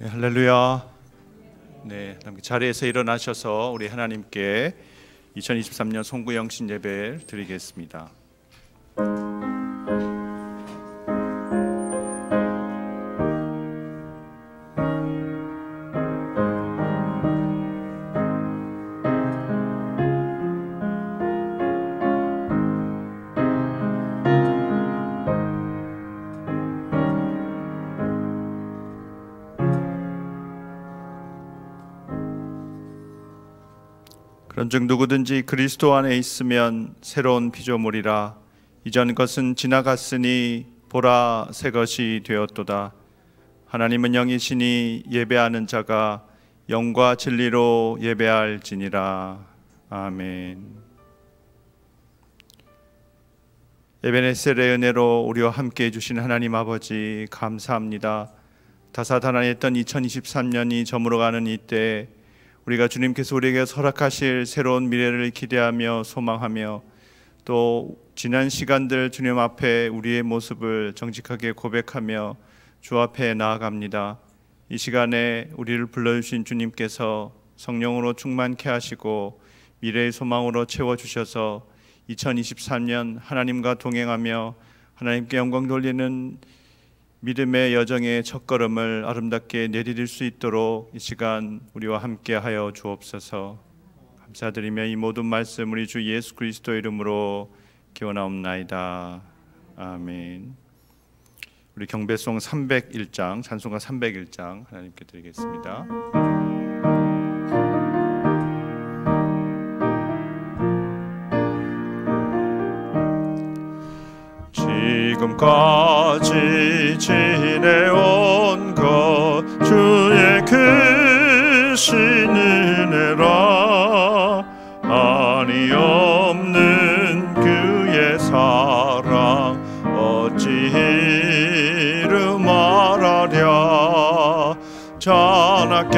네, 할렐루야. 네, 자리에서 일어나셔서 우리 하나님께 2023년 송구영신 예배를 드리겠습니다. 그런즉 누구든지 그리스도 안에 있으면 새로운 피조물이라. 이전 것은 지나갔으니 보라 새 것이 되었도다. 하나님은 영이시니 예배하는 자가 영과 진리로 예배할지니라. 아멘. 에베네셀의 은혜로 우리와 함께 해주신 하나님 아버지 감사합니다. 다사다난했던 2023년이 저물어가는 이때 우리가 주님께서 우리에게 허락하실 새로운 미래를 기대하며 소망하며 또 지난 시간들 주님 앞에 우리의 모습을 정직하게 고백하며 주 앞에 나아갑니다. 이 시간에 우리를 불러주신 주님께서 성령으로 충만케 하시고 미래의 소망으로 채워주셔서 2023년 하나님과 동행하며 하나님께 영광 돌리는 믿음의 여정의 첫걸음을 아름답게 내디딜 수 있도록 이 시간 우리와 함께하여 주옵소서. 감사드리며 이 모든 말씀 우리 주 예수 그리스도 이름으로 기원하옵나이다. 아멘. 우리 경배송 301장, 찬송가 301장 하나님께 드리겠습니다. 지금까지 지내온 것 주의 크신 은혜라. 한이 없는 그의 사랑 어찌 이루 말하랴. 자나깨나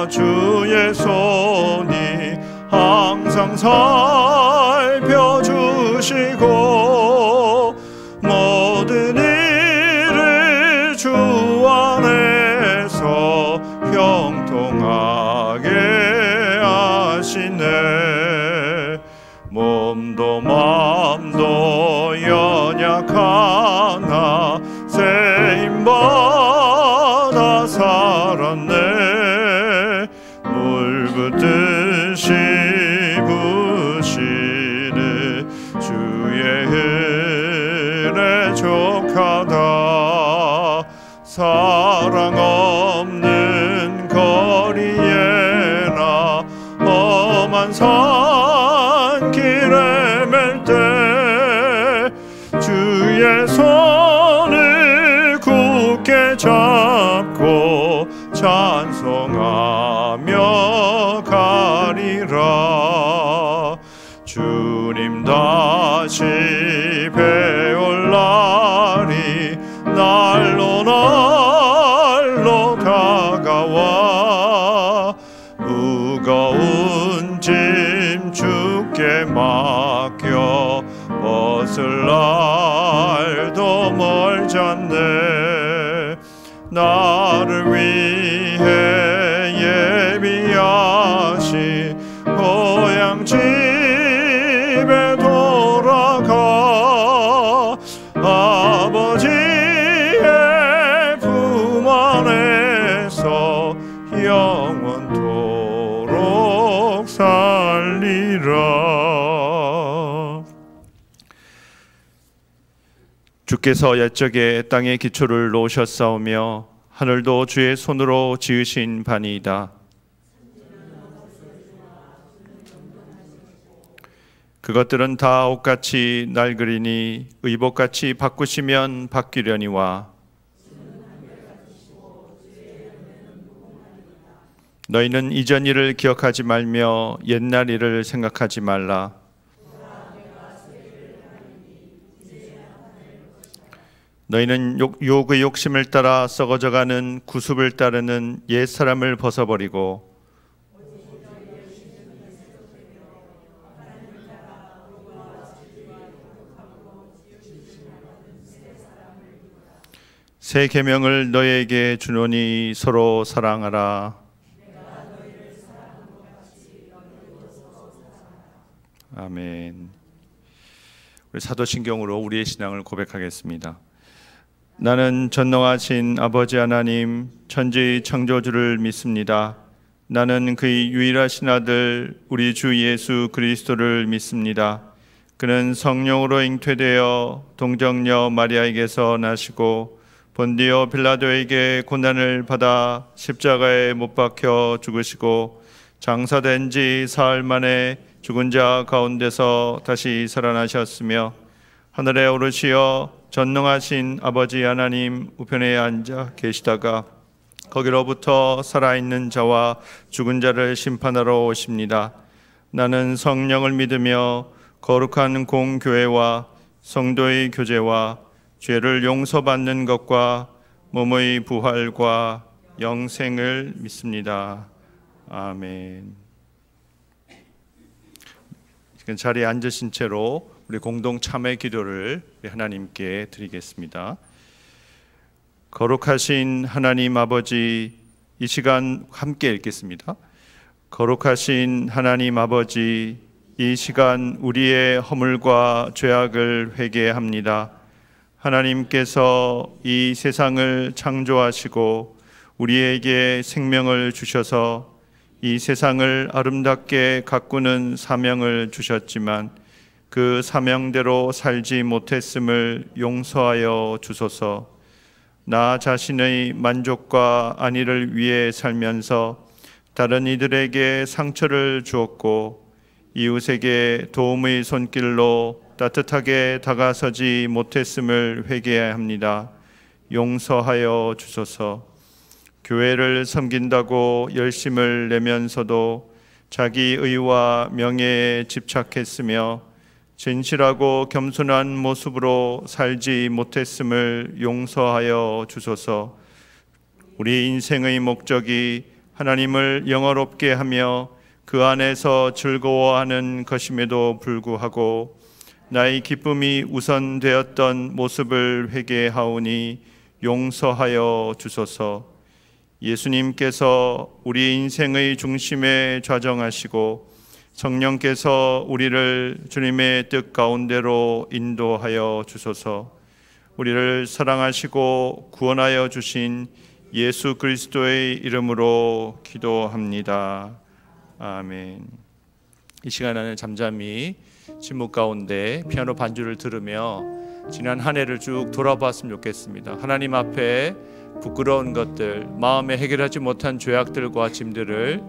주의 손이 항상 살펴주시고 모든 일을 주 안에서 형통하게 하시네. 몸도 마음도 연약하나 세임받아 살았네. 물 붓듯이 부시는 주의 은혜 족하다. 사랑 없는 거리에나 험한 산길에 맬 때 주의 손을 굳게 잡고 찬송하며 가리라. 주님 다시 배울 날이 날로 날로 다가와. 무거운 짐 주께 맡겨 벗을 날도 멀잖네. 나를 위해 예비하신 고향 집에 돌아가 아버지의 품 안에서 영원토록 살리라. 주께서 옛적에 땅의 기초를 놓으셨사오며 하늘도 주의 손으로 지으신 바니이다. 그것들은 다 옷같이 낡으리니 의복같이 바꾸시면 바뀌려니와. 너희는 이전 일을 기억하지 말며 옛날 일을 생각하지 말라. 너희는 유혹의 욕심을 따라 썩어져가는 구습을 따르는 옛사람을 벗어버리고 새 계명을 너희에게 주노니 서로 사랑하라. 아멘. 우리 사도신경으로 우리의 신앙을 고백하겠습니다. 나는 전능하신 아버지 하나님 천지 창조주를 믿습니다. 나는 그의 유일하신 아들 우리 주 예수 그리스도를 믿습니다. 그는 성령으로 잉태되어 동정녀 마리아에게서 나시고 본디오 빌라도에게 고난을 받아 십자가에 못 박혀 죽으시고 장사된 지 사흘 만에 죽은 자 가운데서 다시 살아나셨으며 하늘에 오르시어 전능하신 아버지 하나님 우편에 앉아 계시다가 거기로부터 살아있는 자와 죽은 자를 심판하러 오십니다. 나는 성령을 믿으며 거룩한 공교회와 성도의 교제와 죄를 용서받는 것과 몸의 부활과 영생을 믿습니다. 아멘. 지금 자리에 앉으신 채로 우리 공동 참회 기도를 하나님께 드리겠습니다. 거룩하신 하나님 아버지, 이 시간 함께 읽겠습니다. 거룩하신 하나님 아버지, 이 시간 우리의 허물과 죄악을 회개합니다. 하나님께서 이 세상을 창조하시고 우리에게 생명을 주셔서 이 세상을 아름답게 가꾸는 사명을 주셨지만 그 사명대로 살지 못했음을 용서하여 주소서. 나 자신의 만족과 안위를 위해 살면서 다른 이들에게 상처를 주었고 이웃에게 도움의 손길로 따뜻하게 다가서지 못했음을 회개해야 합니다. 용서하여 주소서. 교회를 섬긴다고 열심을 내면서도 자기 의와 명예에 집착했으며 진실하고 겸손한 모습으로 살지 못했음을 용서하여 주소서. 우리 인생의 목적이 하나님을 영화롭게 하며 그 안에서 즐거워하는 것임에도 불구하고 나의 기쁨이 우선되었던 모습을 회개하오니 용서하여 주소서. 예수님께서 우리 인생의 중심에 좌정하시고 성령께서 우리를 주님의 뜻 가운데로 인도하여 주소서. 우리를 사랑하시고 구원하여 주신 예수 그리스도의 이름으로 기도합니다. 아멘. 이 시간에는 잠잠히 침묵 가운데 피아노 반주를 들으며 지난 한 해를 쭉 돌아봤으면 좋겠습니다. 하나님 앞에 부끄러운 것들, 마음에 해결하지 못한 죄악들과 짐들을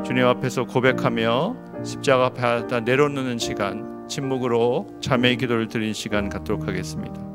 주님 앞에서 고백하며 십자가 받아 내려놓는 시간, 침묵으로 참회의 기도를 드리는 시간 갖도록 하겠습니다.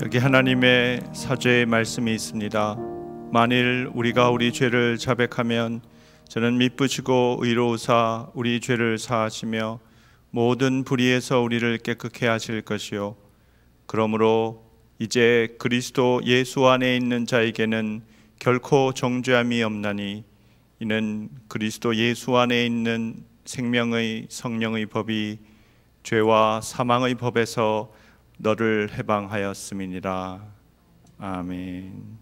여기 하나님의 사죄의 말씀이 있습니다. 만일 우리가 우리 죄를 자백하면 저는 미쁘시고 의로우사 우리 죄를 사하시며 모든 불의에서 우리를 깨끗게 하실 것이요 그러므로 이제 그리스도 예수 안에 있는 자에게는 결코 정죄함이 없나니 이는 그리스도 예수 안에 있는 생명의 성령의 법이 죄와 사망의 법에서 너를 해방하였음이니라. 아멘.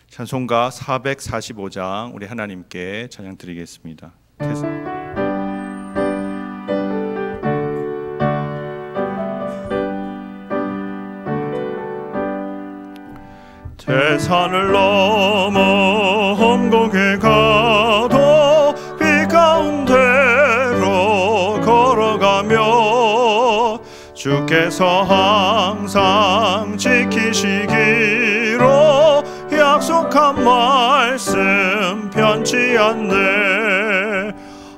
찬송가 445장 우리 하나님께 찬양 드리겠습니다. 태산을 넘어 험곡에 가도 빛 가운데로 걸어가며 주께서 항상 지키시기로 약속한 말씀 변치 않네.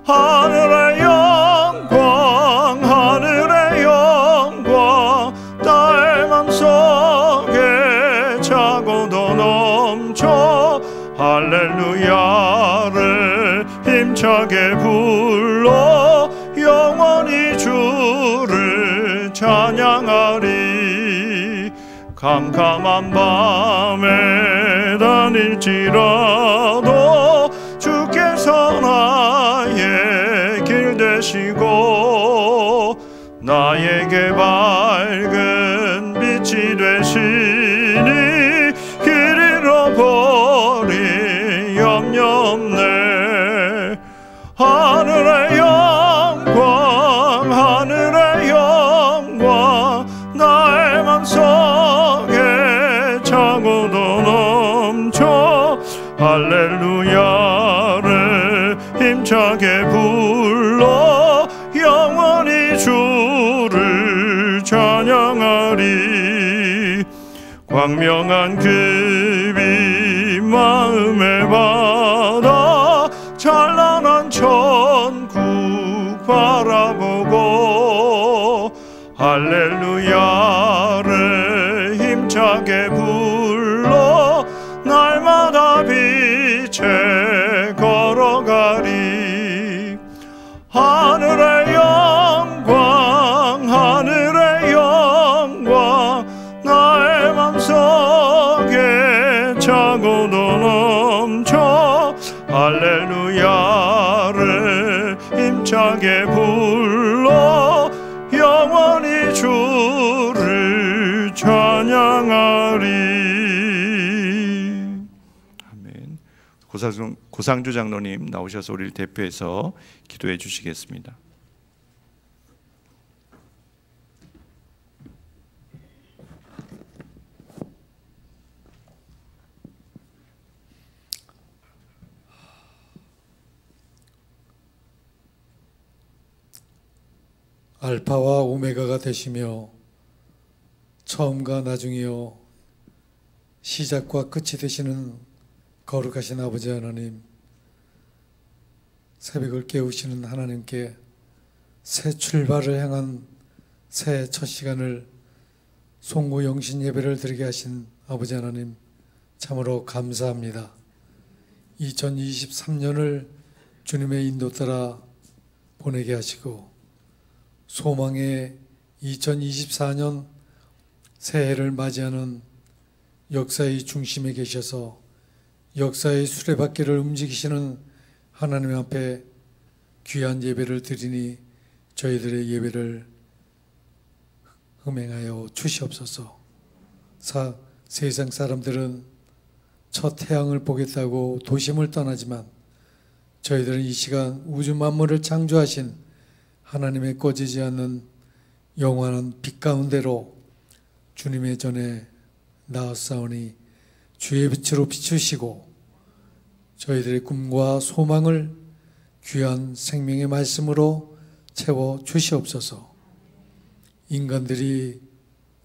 하늘의 영광 하늘의 영광 나의 맘속에 차고도 넘쳐 할렐루야를 힘차게 불러 영원히 주를 찬양하리. 캄캄한 밤에 다닐지라도 주께서 나의 길 되시고 나에게 밝은 빛이 되시니 길 잃어버린 염려 없네. 하늘의 영광 하늘의 영광 나의 맘속에 차고도 넘쳐 할렐루야를 힘차게 불러 영원히 주를 찬양하리. 광명한 그 빛 마음에 받아 찬란한 천국 바라보고 할렐루야를 힘차게 불러 날마다 빛에 걸어가리. 하늘의 영광 하늘의 영광 나의 맘속에 차고도 넘쳐 할렐루야를 힘차게 불러 영원히 주를 찬양하리. 아멘. 고상주 장로님 나오셔서 우리를 대표해서 기도해 주시겠습니다. 알파와 오메가가 되시며 처음과 나중이요 시작과 끝이 되시는 거룩하신 아버지 하나님, 새벽을 깨우시는 하나님께 새 출발을 향한 새해 첫 시간을 송구 영신 예배를 드리게 하신 아버지 하나님 참으로 감사합니다. 2023년을 주님의 인도 따라 보내게 하시고 소망의 2024년 새해를 맞이하는 역사의 중심에 계셔서 역사의 수레바퀴를 움직이시는 하나님 앞에 귀한 예배를 드리니 저희들의 예배를 흠행하여 주시옵소서. 세상 사람들은 첫 태양을 보겠다고 도심을 떠나지만 저희들은 이 시간 우주 만물을 창조하신 하나님의 꺼지지 않는 영원한 빛 가운데로 주님의 전에 나아싸우니 주의 빛으로 비추시고 저희들의 꿈과 소망을 귀한 생명의 말씀으로 채워 주시옵소서. 인간들이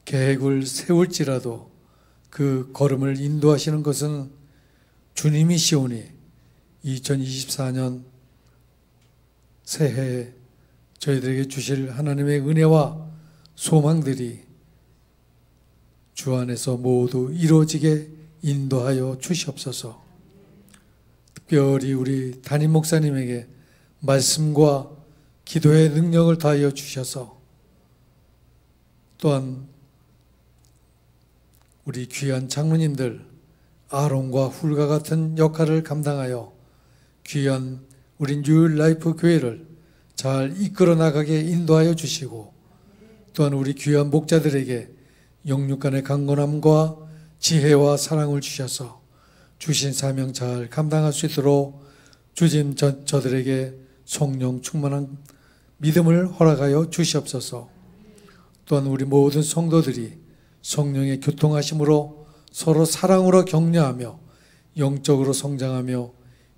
계획을 세울지라도 그 걸음을 인도하시는 것은 주님이시오니 2024년 새해에 저희들에게 주실 하나님의 은혜와 소망들이 주 안에서 모두 이루어지게 인도하여 주시옵소서. 특별히 우리 담임 목사님에게 말씀과 기도의 능력을 더하여 주셔서 또한 우리 귀한 장로님들 아론과 훌과 같은 역할을 감당하여 귀한 우리 뉴라이프 교회를 잘 이끌어 나가게 인도하여 주시고 또한 우리 귀한 목자들에게 영육간의 강건함과 지혜와 사랑을 주셔서 주신 사명 잘 감당할 수 있도록 주님 저들에게 성령 충만한 믿음을 허락하여 주시옵소서. 또한 우리 모든 성도들이 성령의 교통하심으로 서로 사랑으로 격려하며 영적으로 성장하며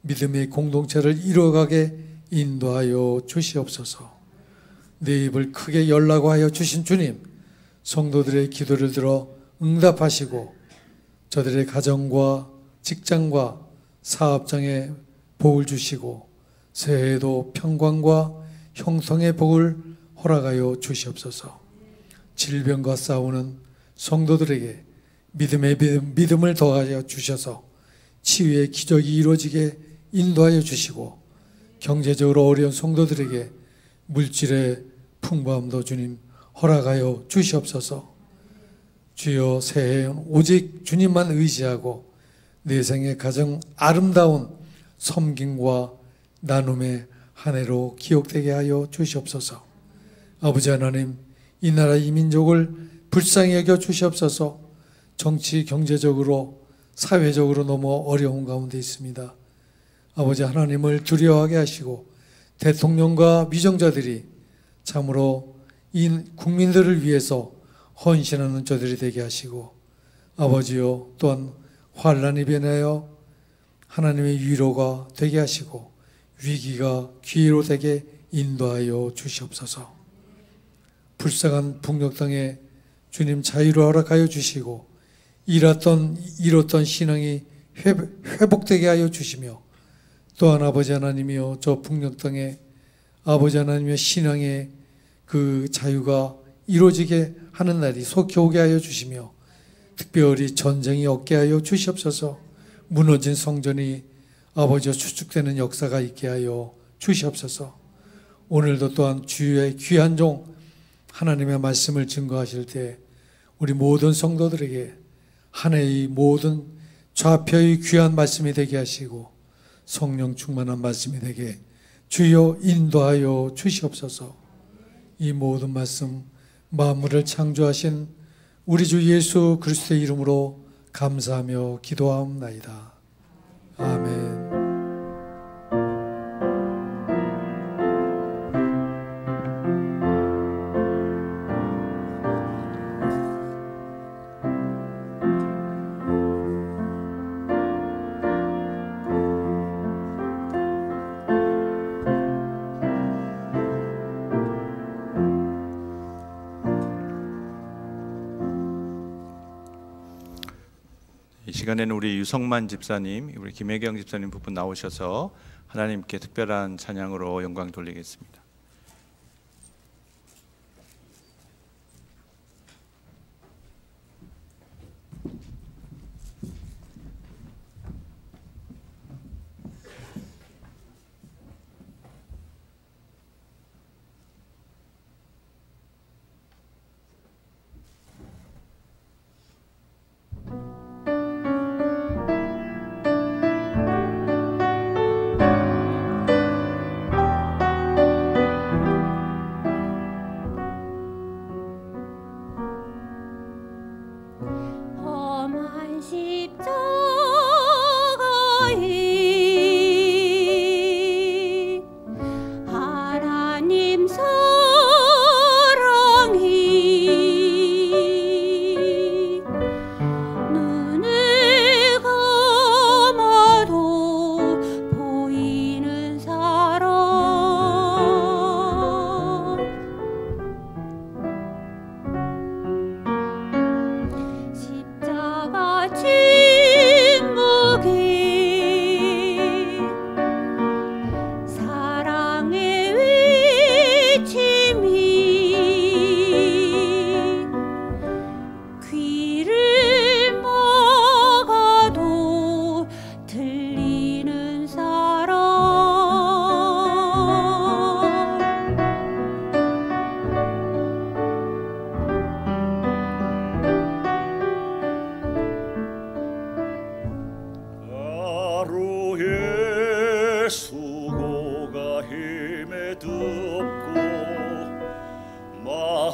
믿음의 공동체를 이루어가게 인도하여 주시옵소서. 내 입을 크게 열라고 하여 주신 주님, 성도들의 기도를 들어 응답하시고 저들의 가정과 직장과 사업장에 복을 주시고 새해에도 평강과 형통의 복을 허락하여 주시옵소서. 질병과 싸우는 성도들에게 믿음을 더하여 주셔서 치유의 기적이 이루어지게 인도하여 주시고 경제적으로 어려운 성도들에게 물질의 풍부함도 주님 허락하여 주시옵소서. 주여, 새해엔 오직 주님만 의지하고 내 생의 가장 아름다운 섬김과 나눔의 한 해로 기억되게 하여 주시옵소서. 아버지 하나님, 이 나라 이 민족을 불쌍히 여겨 주시옵소서. 정치, 경제적으로, 사회적으로 너무 어려운 가운데 있습니다. 아버지 하나님을 두려워하게 하시고 대통령과 위정자들이 참으로 이 국민들을 위해서 헌신하는 저들이 되게 하시고 아버지여, 또한 환난이 변하여 하나님의 위로가 되게 하시고 위기가 기회로 되게 인도하여 주시옵소서. 불쌍한 북녘 땅에 주님 자유를 허락하여 주시고 잃었던 신앙이 회복되게 하여 주시며 또한 아버지 하나님이여, 저 북녘 땅에 아버지 하나님의 신앙의 그 자유가 이루어지게 하는 날이 속히 오게 하여 주시며 특별히 전쟁이 없게 하여 주시옵소서. 무너진 성전이 아버지와 수축되는 역사가 있게 하여 주시옵소서. 오늘도 또한 주의 귀한 종 하나님의 말씀을 증거하실 때 우리 모든 성도들에게 한 해의 모든 좌표의 귀한 말씀이 되게 하시고 성령 충만한 말씀이 되게 주여 인도하여 주시옵소서. 이 모든 말씀 만물을 창조하신 우리 주 예수 그리스도의 이름으로 감사하며 기도하옵나이다. 아멘. 이 시간에는 우리 유성만 집사님, 우리 김혜경 집사님 부분 나오셔서 하나님께 특별한 찬양으로 영광 돌리겠습니다.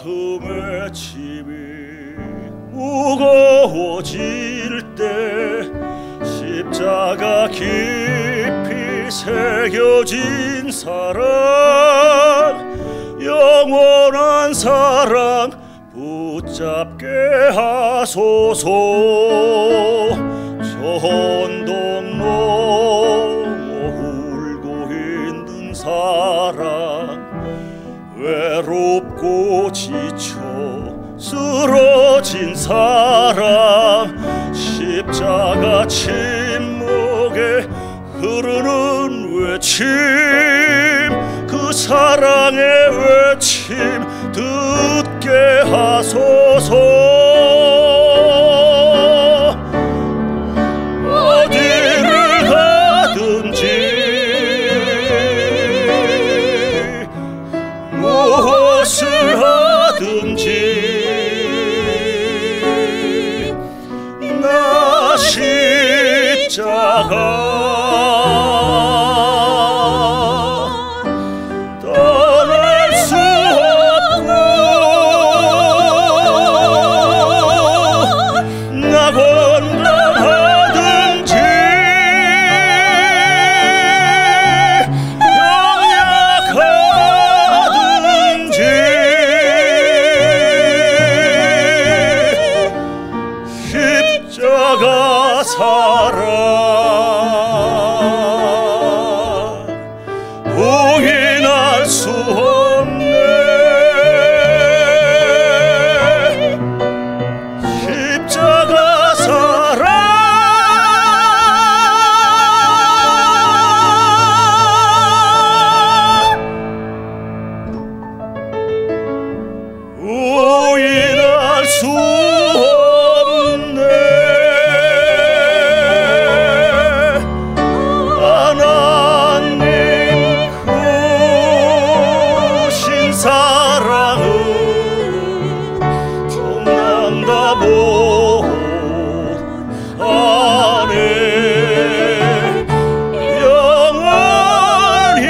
마음의 짐이 무거워질 때 십자가 깊이 새겨진 사랑, 영원한 사랑 붙잡게 하소서. 전동 넘어 울고 있는 사랑, 외롭고 지쳐 쓰러진 사랑, 십자가 침묵에 흐르는 외침, 그 사랑의 외침 듣게 하소서. 어디를 가든지 무엇을 하든지 나 십자가 떠날 수 없고, 나 건강하든지 병약하든지 십자가 사랑 부인할 수 없네. 십자가 사랑 부인할 수 없네. 하나님 크신 사랑은 정난다 못 아네. 영원히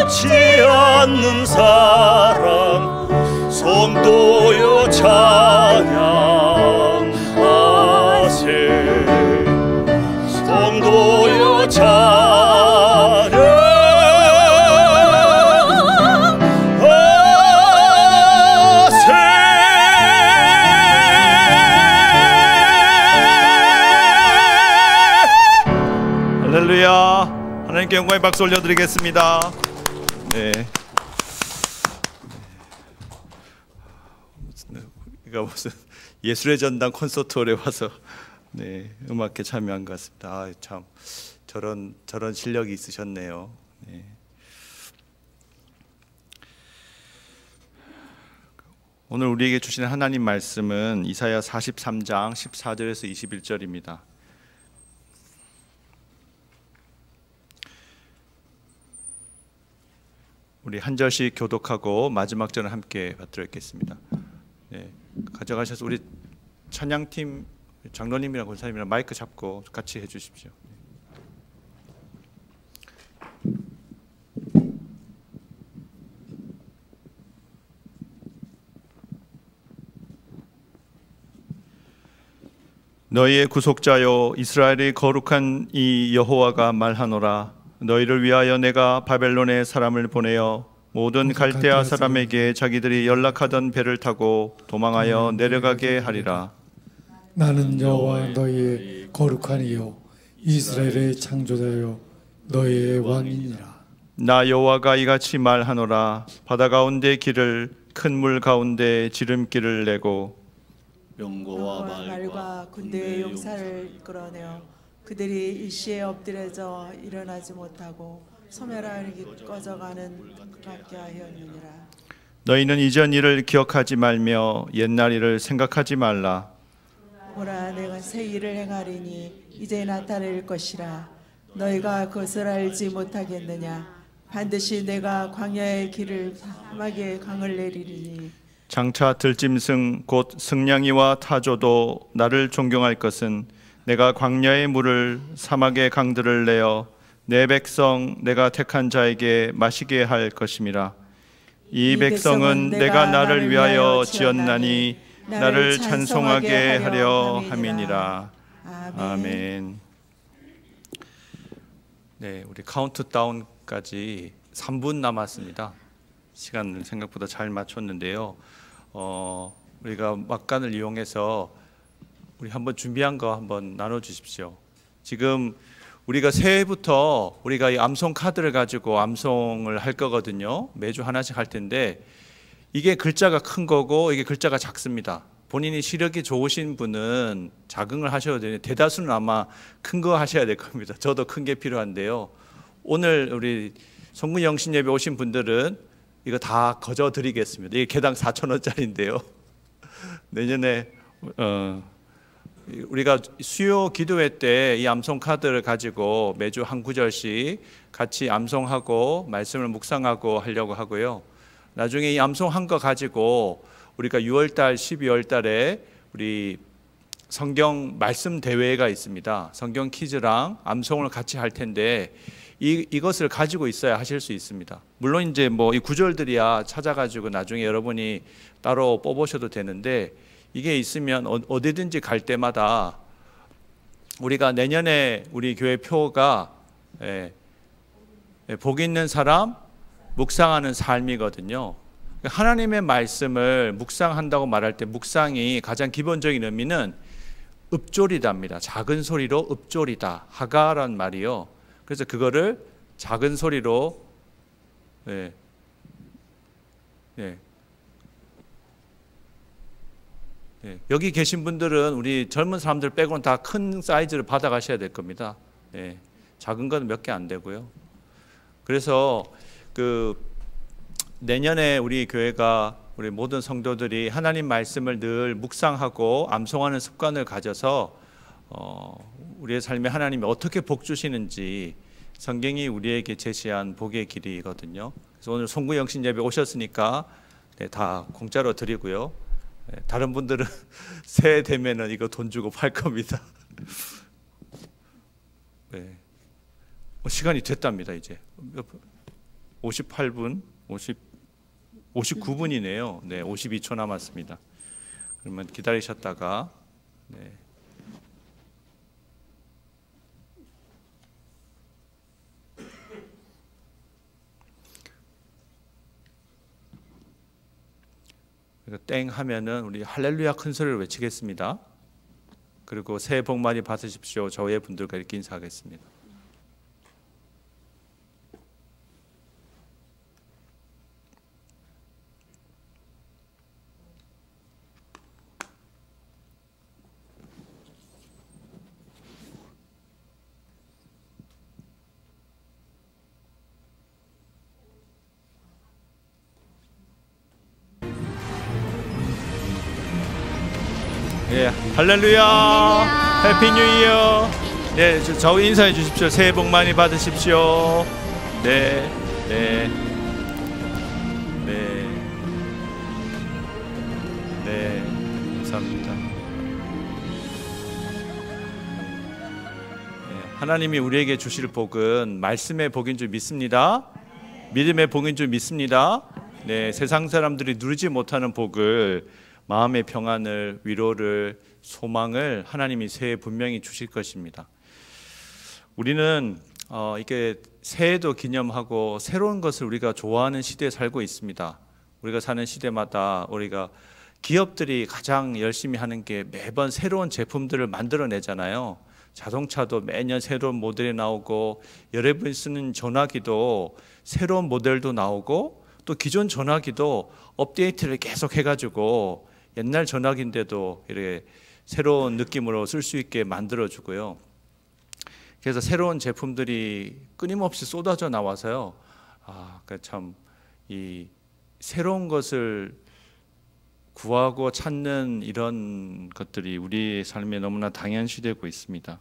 변치 않는 사랑, 성도여 찬양하세. 성도여 찬양하세. 할렐루야. 하나님께 영광의 박수 올려드리겠습니다. 네. 우리가 무슨 예술의 전당 콘서트홀에 와서 네, 음악회 참여한 것 같습니다. 아, 참 저런 실력이 있으셨네요. 네. 오늘 우리에게 주시는 하나님 말씀은 이사야 43장 14절에서 21절입니다. 우리 한 절씩 교독하고 마지막 절은 함께 받들어 있겠습니다. 네, 가져가셔서 우리 찬양팀 장로님이랑 권사님이랑 마이크 잡고 같이 해주십시오. 너희의 구속자여 이스라엘의 거룩한 이 여호와가 말하노라. 너희를 위하여 내가 바벨론에 사람을 보내어 모든 갈대아 사람에게 자기들이 연락하던 배를 타고 도망하여 내려가게 하리라. 나는 여호와 너희의 거룩한 이요 이스라엘의 창조자요 너희의 왕이니라. 나 여호와가 이같이 말하노라. 바다 가운데 길을 큰 물 가운데 지름길을 내고 병거와 말과 군대의 용사를 끌어내어 그들이 일시에 엎드려져 일어나지 못하고 소멸하기 꺼져가는 같게 하였느니라. 너희는 이전 일을 기억하지 말며 옛날 일을 생각하지 말라. 보라, 내가 새 일을 행하리니 이제 나타낼 것이라. 너희가 그것을 알지 못하겠느냐. 반드시 내가 광야의 길을 사막의 강을 내리리니 장차 들짐승 곧 승냥이와 타조도 나를 존경할 것은 내가 광야의 물을 사막의 강들을 내어 내 백성 내가 택한 자에게 마시게 할 것임이라. 이 백성은 내가 나를 위하여 지었나니 나를 찬송하게 하려 함이니라. 아멘. 네, 우리 카운트다운까지 3분 남았습니다. 시간을 생각보다 잘 맞췄는데요. 우리가 막간을 이용해서 우리 한번 준비한 거 한번 나눠 주십시오. 지금 우리가 새해부터 우리가 이 암송 카드를 가지고 암송을 할 거거든요. 매주 하나씩 할 텐데 이게 글자가 큰 거고 이게 글자가 작습니다. 본인이 시력이 좋으신 분은 작은 하셔도 되는데 대다수는 아마 큰 거 하셔야 될 겁니다. 저도 큰 게 필요한데요. 오늘 우리 송구 영신 예배 오신 분들은 이거 다 거저 드리겠습니다. 이게 개당 4,000원짜리인데요. 내년에 우리가 수요 기도회 때 이 암송 카드를 가지고 매주 한 구절씩 같이 암송하고 말씀을 묵상하고 하려고 하고요. 나중에 이 암송한 거 가지고 우리가 6월달, 12월달에 우리 성경 말씀 대회가 있습니다. 성경 퀴즈랑 암송을 같이 할 텐데 이것을 가지고 있어야 하실 수 있습니다. 물론 이제 뭐 이 구절들이야 찾아가지고 나중에 여러분이 따로 뽑으셔도 되는데 이게 있으면 어디든지 갈 때마다 우리가 내년에 우리 교회 표가 복 있는 사람 묵상하는 삶이거든요. 하나님의 말씀을 묵상한다고 말할 때 묵상이 가장 기본적인 의미는 읍조리다입니다. 작은 소리로 읍조리다 하가란 말이요. 그래서 그거를 작은 소리로 여기 계신 분들은 우리 젊은 사람들 빼고는 다 큰 사이즈를 받아 가셔야 될 겁니다. 작은 건 몇 개 안 되고요. 그래서 내년에 우리 교회가 우리 모든 성도들이 하나님 말씀을 늘 묵상하고 암송하는 습관을 가져서 우리의 삶에 하나님이 어떻게 복 주시는지 성경이 우리에게 제시한 복의 길이거든요. 그래서 오늘 송구 영신 예배 오셨으니까 다 공짜로 드리고요. 다른 분들은 새해 되면은 이거 돈 주고 팔 겁니다. 시간이 됐답니다. 이제 58분, 59분이네요. 52초 남았습니다. 그러면 기다리셨다가 땡 하면은 우리 할렐루야 큰 소리를 외치겠습니다. 그리고 새해 복 많이 받으십시오. 저의 분들과 이렇게 인사하겠습니다. 할렐루야, 해피 뉴 이어. 저 인사해 주십시오. 새해 복 많이 받으십시오. 감사합니다. 하나님이 우리에게 주실 복은 말씀의 복인 줄 믿습니다. 믿음의 복인 줄 믿습니다. 세상 사람들이 누리지 못하는 복을, 마음의 평안을, 위로를, 소망을 하나님이 새해 분명히 주실 것입니다. 우리는 이게 새해도 기념하고 새로운 것을 우리가 좋아하는 시대에 살고 있습니다. 우리가 사는 시대마다 우리가 기업들이 가장 열심히 하는 게 매번 새로운 제품들을 만들어내잖아요. 자동차도 매년 새로운 모델이 나오고, 여러분이 쓰는 전화기도 새로운 모델도 나오고, 또 기존 전화기도 업데이트를 계속 해가지고 옛날 전화기인데도 이렇게 새로운 느낌으로 쓸 수 있게 만들어주고요. 그래서 새로운 제품들이 끊임없이 쏟아져 나와서요. 참 이 새로운 것을 구하고 찾는 이런 것들이 우리 삶에 너무나 당연시되고 있습니다.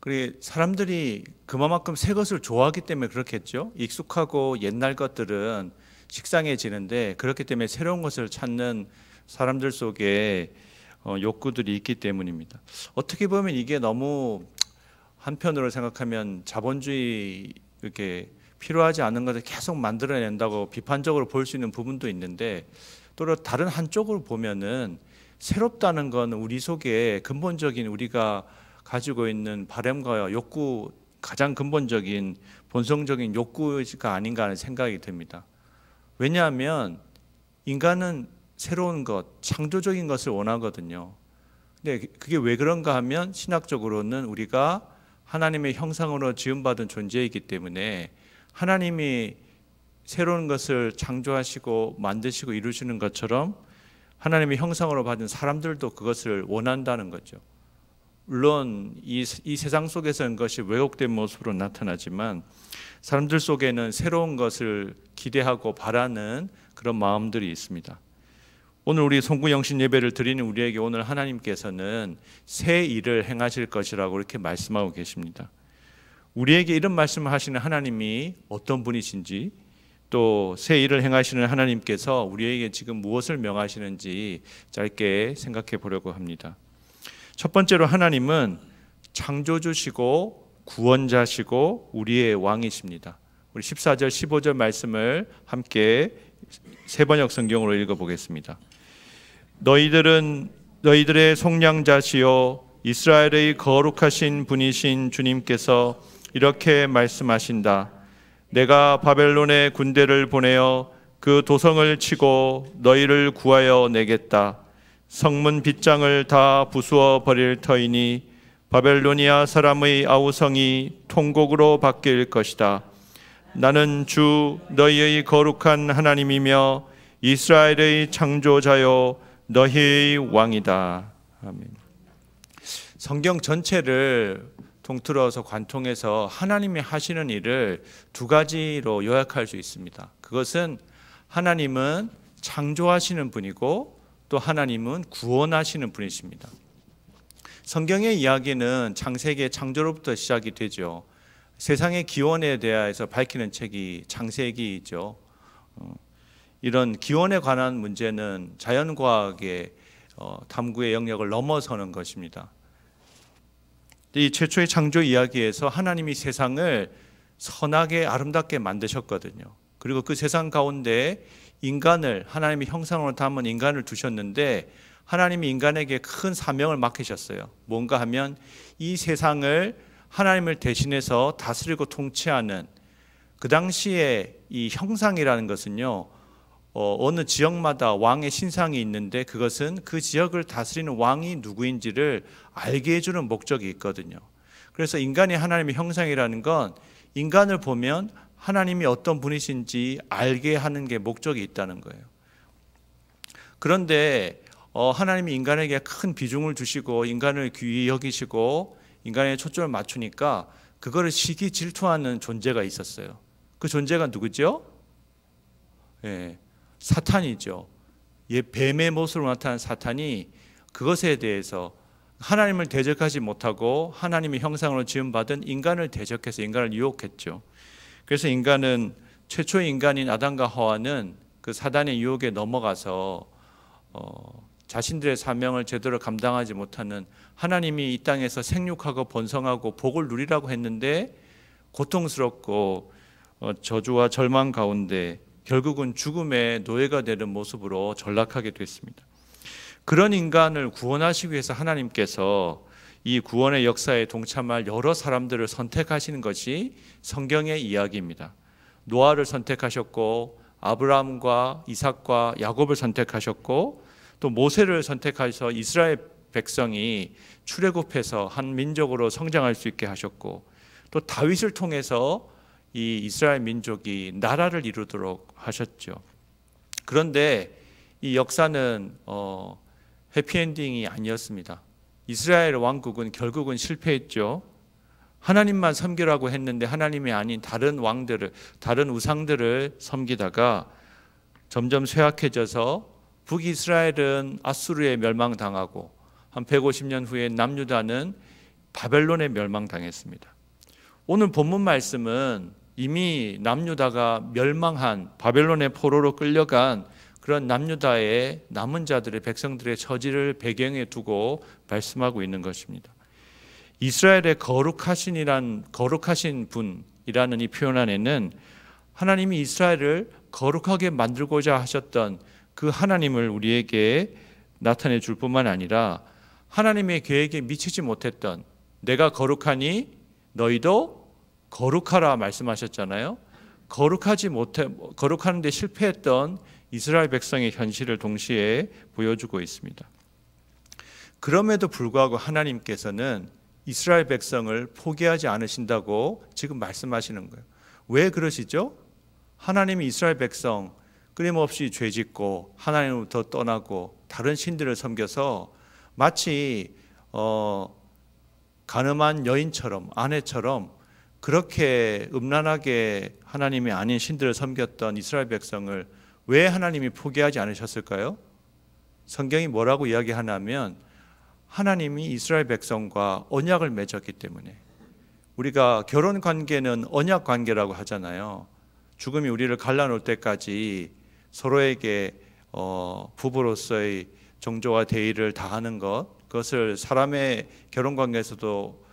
그리고 사람들이 그만큼 새 것을 좋아하기 때문에 그렇겠죠. 익숙하고 옛날 것들은 식상해지는데, 그렇기 때문에 새로운 것을 찾는 사람들 속에 욕구들이 있기 때문입니다. 어떻게 보면 이게 너무 한편으로 생각하면 자본주의 이렇게 필요하지 않은 것을 계속 만들어낸다고 비판적으로 볼 수 있는 부분도 있는데, 또 다른 한쪽으로 보면은 새롭다는 건 우리 속에 근본적인 우리가 가지고 있는 바람과 욕구, 가장 근본적인 본성적인 욕구가 아닌가 하는 생각이 듭니다. 왜냐하면 인간은 새로운 것, 창조적인 것을 원하거든요. 근데 그게 왜 그런가 하면 신학적으로는 우리가 하나님의 형상으로 지음받은 존재이기 때문에 하나님이 새로운 것을 창조하시고 만드시고 이루시는 것처럼 하나님의 형상으로 받은 사람들도 그것을 원한다는 거죠. 물론 이 세상 속에서는 그것이 왜곡된 모습으로 나타나지만 사람들 속에는 새로운 것을 기대하고 바라는 그런 마음들이 있습니다. 오늘 우리 송구영신 예배를 드리는 우리에게 오늘 하나님께서는 새 일을 행하실 것이라고 이렇게 말씀하고 계십니다. 우리에게 이런 말씀을 하시는 하나님이 어떤 분이신지, 또 새 일을 행하시는 하나님께서 우리에게 지금 무엇을 명하시는지 짧게 생각해 보려고 합니다. 첫 번째로 하나님은 창조주시고 구원자시고 우리의 왕이십니다. 우리 14절 15절 말씀을 함께 세번역 성경으로 읽어보겠습니다. 너희들의 속량자시요 이스라엘의 거룩하신 분이신 주님께서 이렇게 말씀하신다. 내가 바벨론의 군대를 보내어 그 도성을 치고 너희를 구하여 내겠다. 성문 빗장을 다 부수어 버릴 터이니 바벨로니아 사람의 아우성이 통곡으로 바뀔 것이다. 나는 주 너희의 거룩한 하나님이며 이스라엘의 창조자요 너희의 왕이다. 아멘. 성경 전체를 통틀어서 관통해서 하나님이 하시는 일을 두 가지로 요약할 수 있습니다. 그것은 하나님은 창조하시는 분이고 또 하나님은 구원하시는 분이십니다. 성경의 이야기는 창세기의 창조로부터 시작이 되죠. 세상의 기원에 대해서 밝히는 책이 창세기이죠. 이런 기원에 관한 문제는 자연과학의 탐구의 영역을 넘어서는 것입니다. 이 최초의 창조 이야기에서 하나님이 세상을 선하게 아름답게 만드셨거든요. 그리고 그 세상 가운데 인간을, 하나님의 형상으로 담은 인간을 두셨는데 하나님이 인간에게 큰 사명을 맡기셨어요. 뭔가 하면 이 세상을 하나님을 대신해서 다스리고 통치하는, 그 당시에 이 형상이라는 것은요, 어느 지역마다 왕의 신상이 있는데 그것은 그 지역을 다스리는 왕이 누구인지를 알게 해주는 목적이 있거든요. 그래서 인간이 하나님의 형상이라는 건 인간을 보면 하나님이 어떤 분이신지 알게 하는 게 목적이 있다는 거예요. 그런데 하나님이 인간에게 큰 비중을 주시고 인간을 귀히 여기시고 인간의 초점을 맞추니까 그거를 시기 질투하는 존재가 있었어요. 그 존재가 누구죠? 사탄이죠. 뱀의 모습으로 나타난 사탄이 그것에 대해서 하나님을 대적하지 못하고 하나님의 형상으로 지음받은 인간을 대적해서 인간을 유혹했죠. 그래서 인간은, 최초의 인간인 아담과 하와는 그 사단의 유혹에 넘어가서 자신들의 사명을 제대로 감당하지 못하는, 하나님이 이 땅에서 생육하고 번성하고 복을 누리라고 했는데 고통스럽고 저주와 절망 가운데 결국은 죽음의 노예가 되는 모습으로 전락하게 됐습니다. 그런 인간을 구원하시기 위해서 하나님께서 이 구원의 역사에 동참할 여러 사람들을 선택하시는 것이 성경의 이야기입니다. 노아를 선택하셨고 아브라함과 이삭과 야곱을 선택하셨고 또 모세를 선택하셔서 이스라엘 백성이 출애굽해서 한 민족으로 성장할 수 있게 하셨고, 또 다윗을 통해서 이 이스라엘 민족이 나라를 이루도록 하셨죠. 그런데 이 역사는 해피엔딩이 아니었습니다. 이스라엘 왕국은 결국은 실패했죠. 하나님만 섬기라고 했는데 하나님이 아닌 다른 왕들을, 다른 우상들을 섬기다가 점점 쇠약해져서 북이스라엘은 아수르에 멸망당하고 한 150년 후에 남유다는 바벨론에 멸망당했습니다. 오늘 본문 말씀은 이미 남유다가 멸망한, 바벨론의 포로로 끌려간 그런 남유다의 남은 자들의, 백성들의 처지를 배경에 두고 말씀하고 있는 것입니다. 이스라엘의 거룩하신 분, 백성이라는 이 표현 안에는 하나님이 이스라엘을 거룩하게 만들고자 하셨던 그 하나님을 우리에게 나타내 줄 뿐만 아니라 하나님의 계획에 미치지 못했던 내가 거룩하니 너희도 거룩하라 말씀하셨잖아요. 거룩하는 데 실패했던 이스라엘 백성의 현실을 동시에 보여주고 있습니다. 그럼에도 불구하고 하나님께서는 이스라엘 백성을 포기하지 않으신다고 지금 말씀하시는 거예요. 왜 그러시죠? 하나님이 이스라엘 백성 끊임없이 죄짓고 하나님으로부터 떠나고 다른 신들을 섬겨서 마치 간음한 여인처럼, 아내처럼 그렇게 음란하게 하나님이 아닌 신들을 섬겼던 이스라엘 백성을 왜 하나님이 포기하지 않으셨을까요? 성경이 뭐라고 이야기하냐면 하나님이 이스라엘 백성과 언약을 맺었기 때문에. 우리가 결혼 관계는 언약 관계라고 하잖아요. 죽음이 우리를 갈라놓을 때까지 서로에게 부부로서의 정조와 대의를 다하는 것, 그것을 사람의 결혼 관계에서도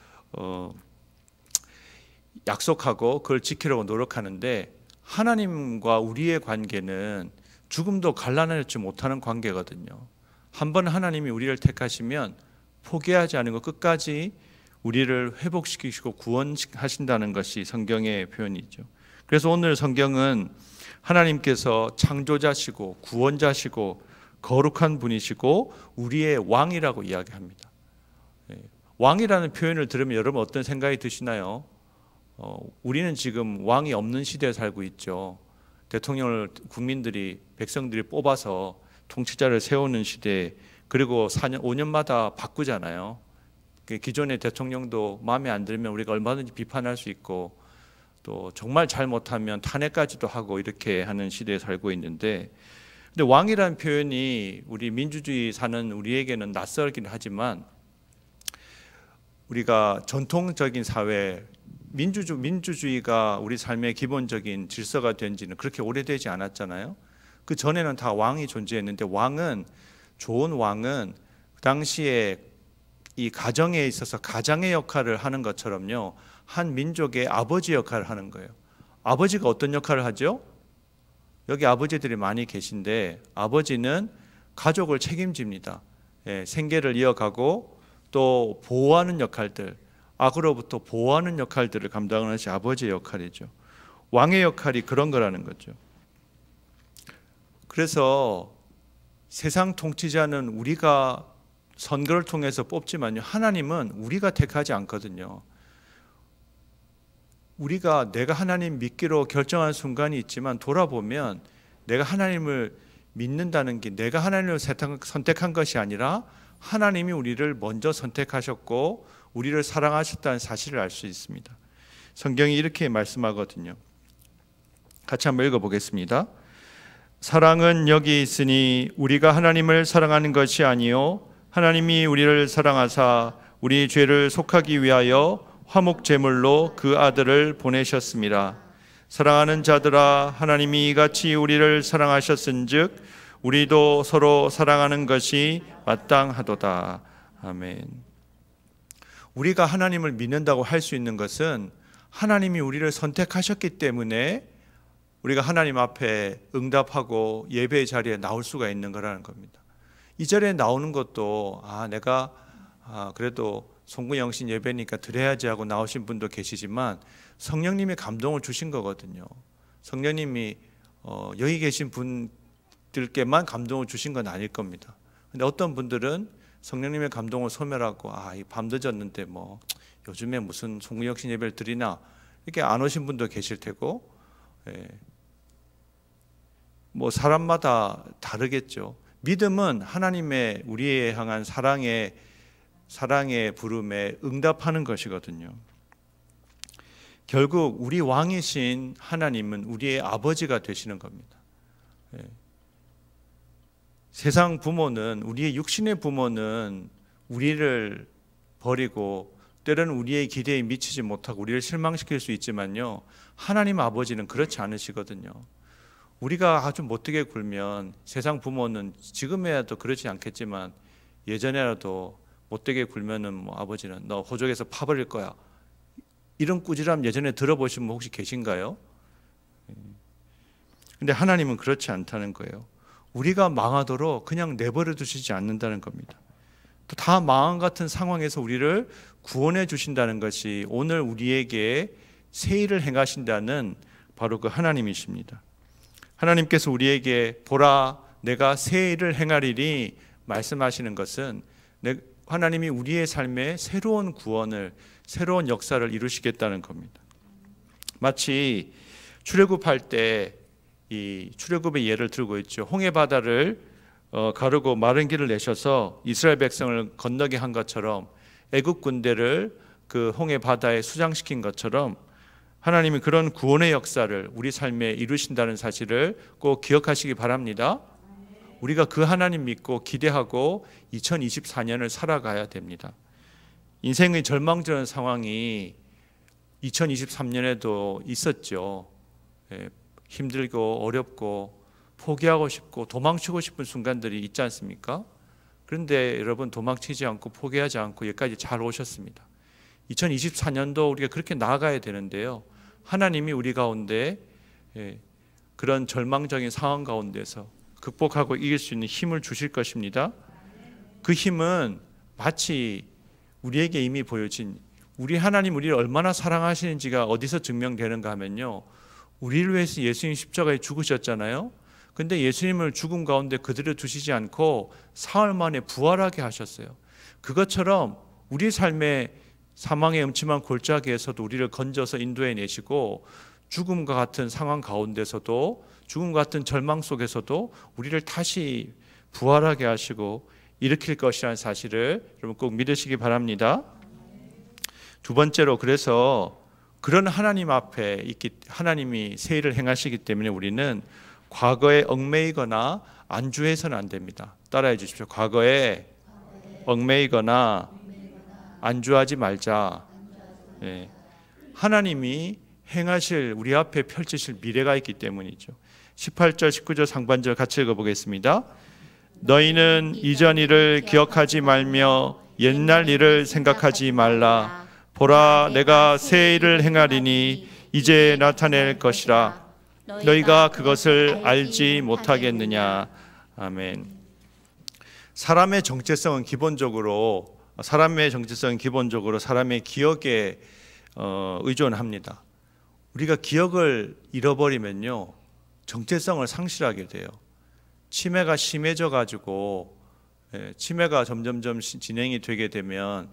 약속하고 그걸 지키려고 노력하는데, 하나님과 우리의 관계는 죽음도 갈라내지 못하는 관계거든요. 한번 하나님이 우리를 택하시면 포기하지 않은 끝까지 우리를 회복시키시고 구원하신다는 것이 성경의 표현이죠. 그래서 오늘 성경은 하나님께서 창조자시고 구원자시고 거룩한 분이시고 우리의 왕이라고 이야기합니다. 왕이라는 표현을 들으면 여러분 어떤 생각이 드시나요? 우리는 지금 왕이 없는 시대에 살고 있죠. 대통령을 국민들이, 백성들이 뽑아서 통치자를 세우는 시대, 그리고 4년, 5년마다 바꾸잖아요. 기존의 대통령도 마음에 안 들면 우리가 얼마든지 비판할 수 있고, 또 정말 잘못하면 탄핵까지도 하고 이렇게 하는 시대에 살고 있는데, 근데 왕이라는 표현이 우리 민주주의 사는 우리에게는 낯설긴 하지만, 우리가 전통적인 사회, 민주주의가 우리 삶의 기본적인 질서가 된 지는 그렇게 오래되지 않았잖아요. 그 전에는 다 왕이 존재했는데, 좋은 왕은 그 당시에 이 가정에 있어서 가장의 역할을 하는 것처럼요, 한 민족의 아버지 역할을 하는 거예요. 아버지가 어떤 역할을 하죠? 여기 아버지들이 많이 계신데, 아버지는 가족을 책임집니다. 생계를 이어가고 또 보호하는 역할들, 악으로부터 보호하는 역할들을 감당하는 것이 아버지의 역할이죠. 왕의 역할이 그런 거라는 거죠. 그래서 세상 통치자는 우리가 선거를 통해서 뽑지만요, 하나님은 우리가 택하지 않거든요. 내가 하나님 믿기로 결정한 순간이 있지만, 돌아보면 내가 하나님을 믿는다는 게 내가 하나님을 선택한 것이 아니라 하나님이 우리를 먼저 선택하셨고 우리를 사랑하셨다는 사실을 알 수 있습니다. 성경이 이렇게 말씀하거든요. 같이 한번 읽어보겠습니다. 사랑은 여기 있으니 우리가 하나님을 사랑하는 것이 아니요 하나님이 우리를 사랑하사 우리 죄를 속하기 위하여 화목 제물로 그 아들을 보내셨습니다. 사랑하는 자들아, 하나님이 이같이 우리를 사랑하셨은즉 우리도 서로 사랑하는 것이 마땅하도다. 아멘. 우리가 하나님을 믿는다고 할 수 있는 것은 하나님이 우리를 선택하셨기 때문에 우리가 하나님 앞에 응답하고 예배의 자리에 나올 수가 있는 거라는 겁니다. 이 자리에 나오는 것도 내가 그래도 송구영신 예배니까 드려야지 하고 나오신 분도 계시지만, 성령님이 감동을 주신 거거든요. 성령님이 여기 계신 분들께만 감동을 주신 건 아닐 겁니다. 근데 어떤 분들은 성령님의 감동을 소멸하고 이 밤 늦었는데 뭐 요즘에 무슨 송구영신 예배를 드리나 이렇게 안 오신 분도 계실 테고, 뭐 사람마다 다르겠죠. 믿음은 하나님의 우리에 향한 사랑의 부름에 응답하는 것이거든요. 결국 우리 왕이신 하나님은 우리의 아버지가 되시는 겁니다. 세상 부모는, 우리의 육신의 부모는 우리를 버리고 때로는 우리의 기대에 미치지 못하고 우리를 실망시킬 수 있지만요, 하나님 아버지는 그렇지 않으시거든요. 우리가 아주 못되게 굴면 세상 부모는 지금에라도 그렇지 않겠지만 예전에라도 못되게 굴면은 아버지는 너 호적에서 파버릴 거야, 이런 꾸지람 예전에 들어보신 분 혹시 계신가요? 근데 하나님은 그렇지 않다는 거예요. 우리가 망하도록 그냥 내버려 두시지 않는다는 겁니다. 또 다 망한 같은 상황에서 우리를 구원해 주신다는 것이 오늘 우리에게 새 일을 행하신다는 바로 그 하나님이십니다. 하나님께서 우리에게 보라 내가 새 일을 행하리니 말씀하시는 것은 하나님이 우리의 삶에 새로운 구원을, 새로운 역사를 이루시겠다는 겁니다. 마치 출애굽할 때 이 출애굽의 예를 들고 있죠. 홍해 바다를 가르고 마른 길을 내셔서 이스라엘 백성을 건너게 한 것처럼, 애굽 군대를 그 홍해 바다에 수장시킨 것처럼 하나님이 그런 구원의 역사를 우리 삶에 이루신다는 사실을 꼭 기억하시기 바랍니다. 우리가 그 하나님 믿고 기대하고 2024년을 살아가야 됩니다. 인생의 절망적인 상황이 2023년에도 있었죠. 힘들고 어렵고 포기하고 싶고 도망치고 싶은 순간들이 있지 않습니까? 그런데 여러분, 도망치지 않고 포기하지 않고 여기까지 잘 오셨습니다. 2024년도 우리가 그렇게 나아가야 되는데요, 하나님이 우리 가운데 그런 절망적인 상황 가운데서 극복하고 이길 수 있는 힘을 주실 것입니다. 그 힘은 마치 우리에게 이미 보여진, 우리 하나님 우리를 얼마나 사랑하시는지가 어디서 증명되는가 하면요, 우리를 위해서 예수님 십자가에 죽으셨잖아요. 근데 예수님을 죽음 가운데 그대로 두시지 않고 사흘 만에 부활하게 하셨어요. 그것처럼 우리 삶의 사망의 음침한 골짜기에서도 우리를 건져서 인도해 내시고, 죽음과 같은 상황 가운데서도, 죽음과 같은 절망 속에서도 우리를 다시 부활하게 하시고 일으킬 것이라는 사실을 여러분 꼭 믿으시기 바랍니다. 두 번째로, 그래서 그런 하나님 앞에 하나님이 새 일을 행하시기 때문에 우리는 과거에 얽매이거나 안주해서는 안 됩니다. 따라해 주십시오. 과거에 얽매이거나 안주하지 말자. 하나님이 행하실, 우리 앞에 펼치실 미래가 있기 때문이죠. 18절 19절 상반절 같이 읽어보겠습니다. 너희는 이전 일을 기억하지 말며 옛날 일을 생각하지 말라. 보라 내가 새 일을 행하리니 이제 나타낼 것이라. 너희가 그것을 알지 못하겠느냐. 아멘. 사람의 정체성은 기본적으로 사람의 기억에 의존합니다. 우리가 기억을 잃어버리면요, 정체성을 상실하게 돼요. 치매가 심해져 가지고 치매가 점점점 진행이 되게 되면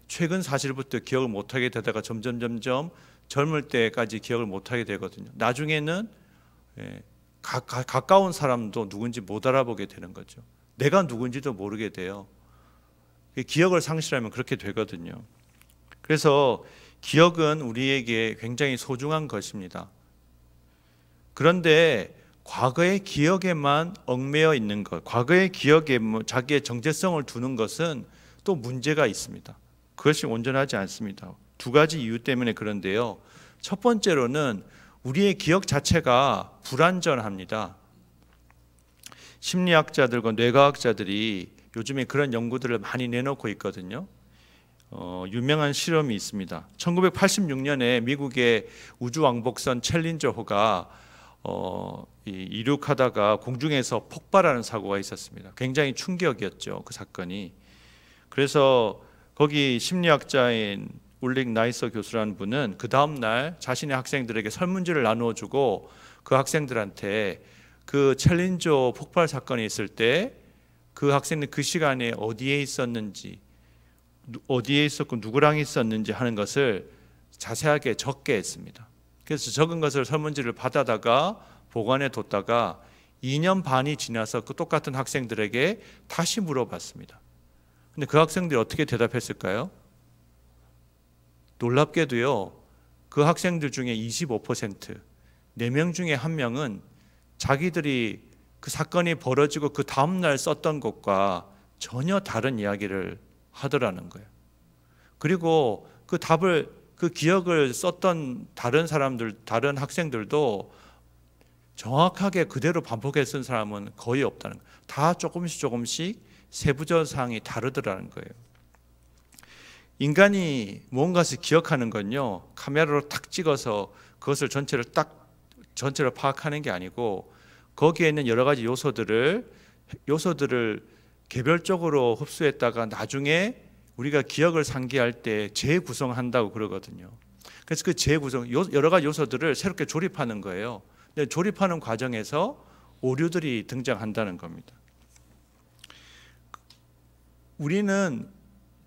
최근 사실부터 기억을 못하게 되다가 점점 젊을 때까지 기억을 못하게 되거든요. 나중에는 가까운 사람도 누군지 못 알아보게 되는 거죠. 내가 누군지도 모르게 돼요. 기억을 상실하면 그렇게 되거든요. 그래서 기억은 우리에게 굉장히 소중한 것입니다. 그런데 과거의 기억에만 얽매여 있는 것, 과거의 기억에 자기의 정체성을 두는 것은 또 문제가 있습니다. 그것이 온전하지 않습니다. 두 가지 이유 때문에 그런데요. 첫 번째로는 우리의 기억 자체가 불완전합니다. 심리학자들과 뇌과학자들이 요즘에 그런 연구들을 많이 내놓고 있거든요. 유명한 실험이 있습니다. 1986년에 미국의 우주왕복선 챌린저호가 이륙하다가 공중에서 폭발하는 사고가 있었습니다. 굉장히 충격이었죠, 그 사건이. 그래서 거기 심리학자인 울릭 나이서 교수라는 분은 그 다음 날 자신의 학생들에게 설문지를 나누어 주고 그 학생들한테 그 챌린저 폭발 사건이 있을 때 그 학생들 그 시간에 어디에 있었는지, 어디에 있었고 누구랑 있었는지 하는 것을 자세하게 적게 했습니다. 그래서 적은 것을 설문지를 받아다가 보관해 뒀다가 2년 반이 지나서 그 똑같은 학생들에게 다시 물어봤습니다. 근데 그 학생들이 어떻게 대답했을까요? 놀랍게도요, 그 학생들 중에 25%, 4명 중에 1명은 자기들이 그 사건이 벌어지고 그 다음날 썼던 것과 전혀 다른 이야기를 하더라는 거예요. 그리고 그 기억을 썼던 다른 학생들도 정확하게 그대로 반복해 쓴 사람은 거의 없다는 거예요. 다 조금씩 세부적 사항이 다르더라는 거예요. 인간이 무언가를 기억하는 건요, 카메라로 탁 찍어서 그것을 전체를 파악하는 게 아니고 거기에 있는 여러 가지 요소들을 개별적으로 흡수했다가 나중에 우리가 기억을 상기할 때 재구성한다고 그러거든요. 그래서 그 재구성, 여러 가지 요소들을 새롭게 조립하는 거예요. 근데 조립하는 과정에서 오류들이 등장한다는 겁니다.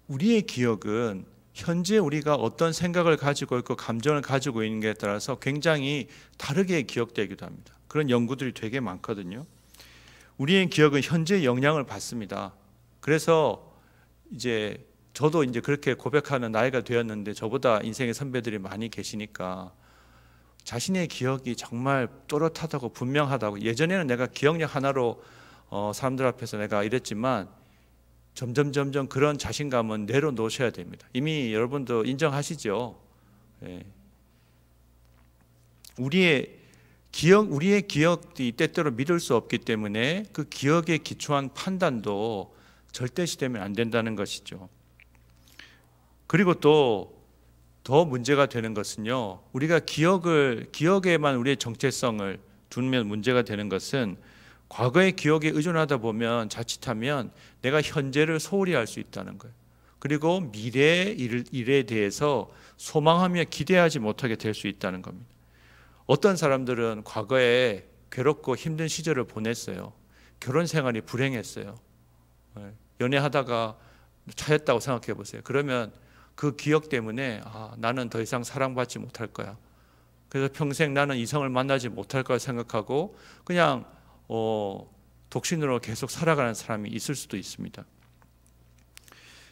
우리의 기억은 현재 우리가 어떤 생각을 가지고 있고 감정을 가지고 있는 것에 따라서 굉장히 다르게 기억되기도 합니다. 그런 연구들이 되게 많거든요. 우리의 기억은 현재 영향을 받습니다. 그래서 이제 저도 이제 그렇게 고백하는 나이가 되었는데 저보다 인생의 선배들이 많이 계시니까 자신의 기억이 정말 또렷하다고 분명하다고, 예전에는 내가 기억력 하나로 사람들 앞에서 내가 이랬지만 점점 그런 자신감은 내려놓으셔야 됩니다. 이미 여러분도 인정하시죠? 예. 우리의 기억이 때때로 믿을 수 없기 때문에 그 기억에 기초한 판단도 절대시되면 안 된다는 것이죠. 그리고 또 더 문제가 되는 것은요, 우리가 기억에만 우리의 정체성을 두면 문제가 되는 것은 과거의 기억에 의존하다 보면 자칫하면 내가 현재를 소홀히 할 수 있다는 거예요. 그리고 미래의 일에 대해서 소망하며 기대하지 못하게 될 수 있다는 겁니다. 어떤 사람들은 과거에 괴롭고 힘든 시절을 보냈어요. 결혼 생활이 불행했어요. 연애하다가 차였다고 생각해 보세요. 그러면 그 기억 때문에 나는 더 이상 사랑받지 못할 거야. 그래서 평생 나는 이성을 만나지 못할 거라 생각하고 그냥 독신으로 계속 살아가는 사람이 있을 수도 있습니다.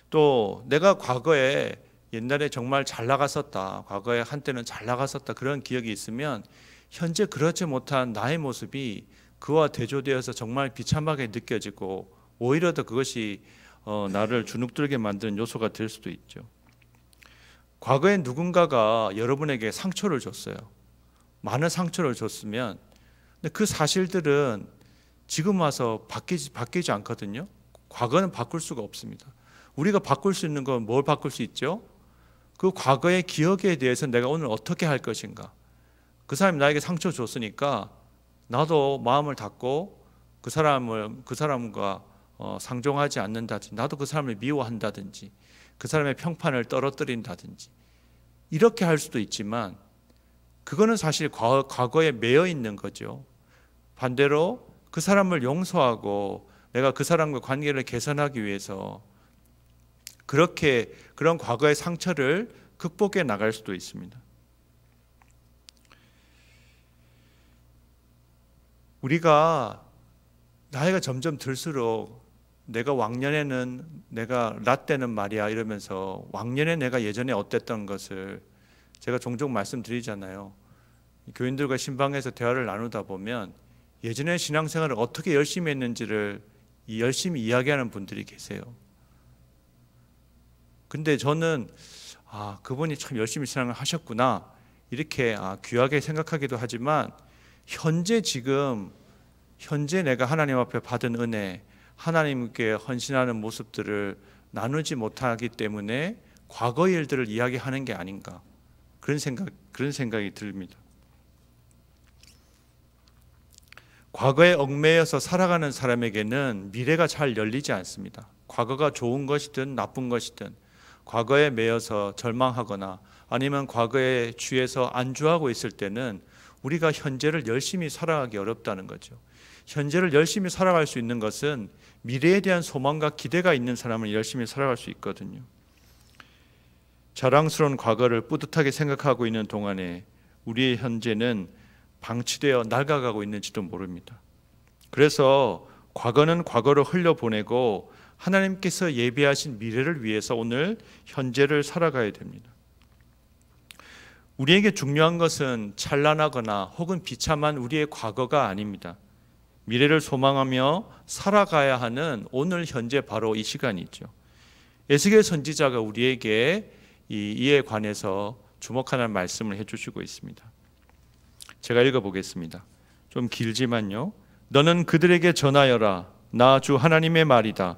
또 내가 과거에 옛날에 정말 잘 나갔었다, 과거에 한때는 잘 나갔었다, 그런 기억이 있으면 현재 그렇지 못한 나의 모습이 그와 대조되어서 정말 비참하게 느껴지고 오히려 더 그것이 나를 주눅들게 만드는 요소가 될 수도 있죠. 과거에 누군가가 여러분에게 상처를 줬어요. 많은 상처를 줬으면 근데 그 사실들은 지금 와서 바뀌지 않거든요. 과거는 바꿀 수가 없습니다. 우리가 바꿀 수 있는 건 뭘 바꿀 수 있죠? 그 과거의 기억에 대해서 내가 오늘 어떻게 할 것인가. 그 사람이 나에게 상처 줬으니까 나도 마음을 닫고 그 사람과 상종하지 않는다든지, 나도 그 사람을 미워한다든지, 그 사람의 평판을 떨어뜨린다든지, 이렇게 할 수도 있지만 그거는 사실 과거에 매여 있는 거죠. 반대로 그 사람을 용서하고 내가 그 사람과 관계를 개선하기 위해서 그런 과거의 상처를 극복해 나갈 수도 있습니다. 우리가 나이가 점점 들수록 내가 왕년에는 내가 라떼는 말이야 이러면서 왕년에 내가 예전에 어땠던 것을 제가 종종 말씀드리잖아요. 교인들과 신방에서 대화를 나누다 보면 예전에 신앙생활을 어떻게 열심히 했는지를 열심히 이야기하는 분들이 계세요. 근데 저는 그분이 참 열심히 신앙을 하셨구나 이렇게 귀하게 생각하기도 하지만 현재 내가 하나님 앞에 받은 은혜, 하나님께 헌신하는 모습들을 나누지 못하기 때문에 과거 일들을 이야기하는 게 아닌가, 그런 생각이 듭니다. 과거에 얽매여서 살아가는 사람에게는 미래가 잘 열리지 않습니다. 과거가 좋은 것이든 나쁜 것이든 과거에 매여서 절망하거나 아니면 과거에 취해서 안주하고 있을 때는 우리가 현재를 열심히 살아가기 어렵다는 거죠. 현재를 열심히 살아갈 수 있는 것은 미래에 대한 소망과 기대가 있는 사람은 열심히 살아갈 수 있거든요. 자랑스러운 과거를 뿌듯하게 생각하고 있는 동안에 우리의 현재는 방치되어 낡아가고 있는지도 모릅니다. 그래서 과거는 과거로 흘려보내고 하나님께서 예비하신 미래를 위해서 오늘 현재를 살아가야 됩니다. 우리에게 중요한 것은 찬란하거나 혹은 비참한 우리의 과거가 아닙니다. 미래를 소망하며 살아가야 하는 오늘 현재 바로 이 시간이 있죠. 에스겔 선지자가 우리에게 이에 관해서 주목하는 말씀을 해주시고 있습니다. 제가 읽어보겠습니다. 좀 길지만요. 너는 그들에게 전하여라. 나 주 하나님의 말이다.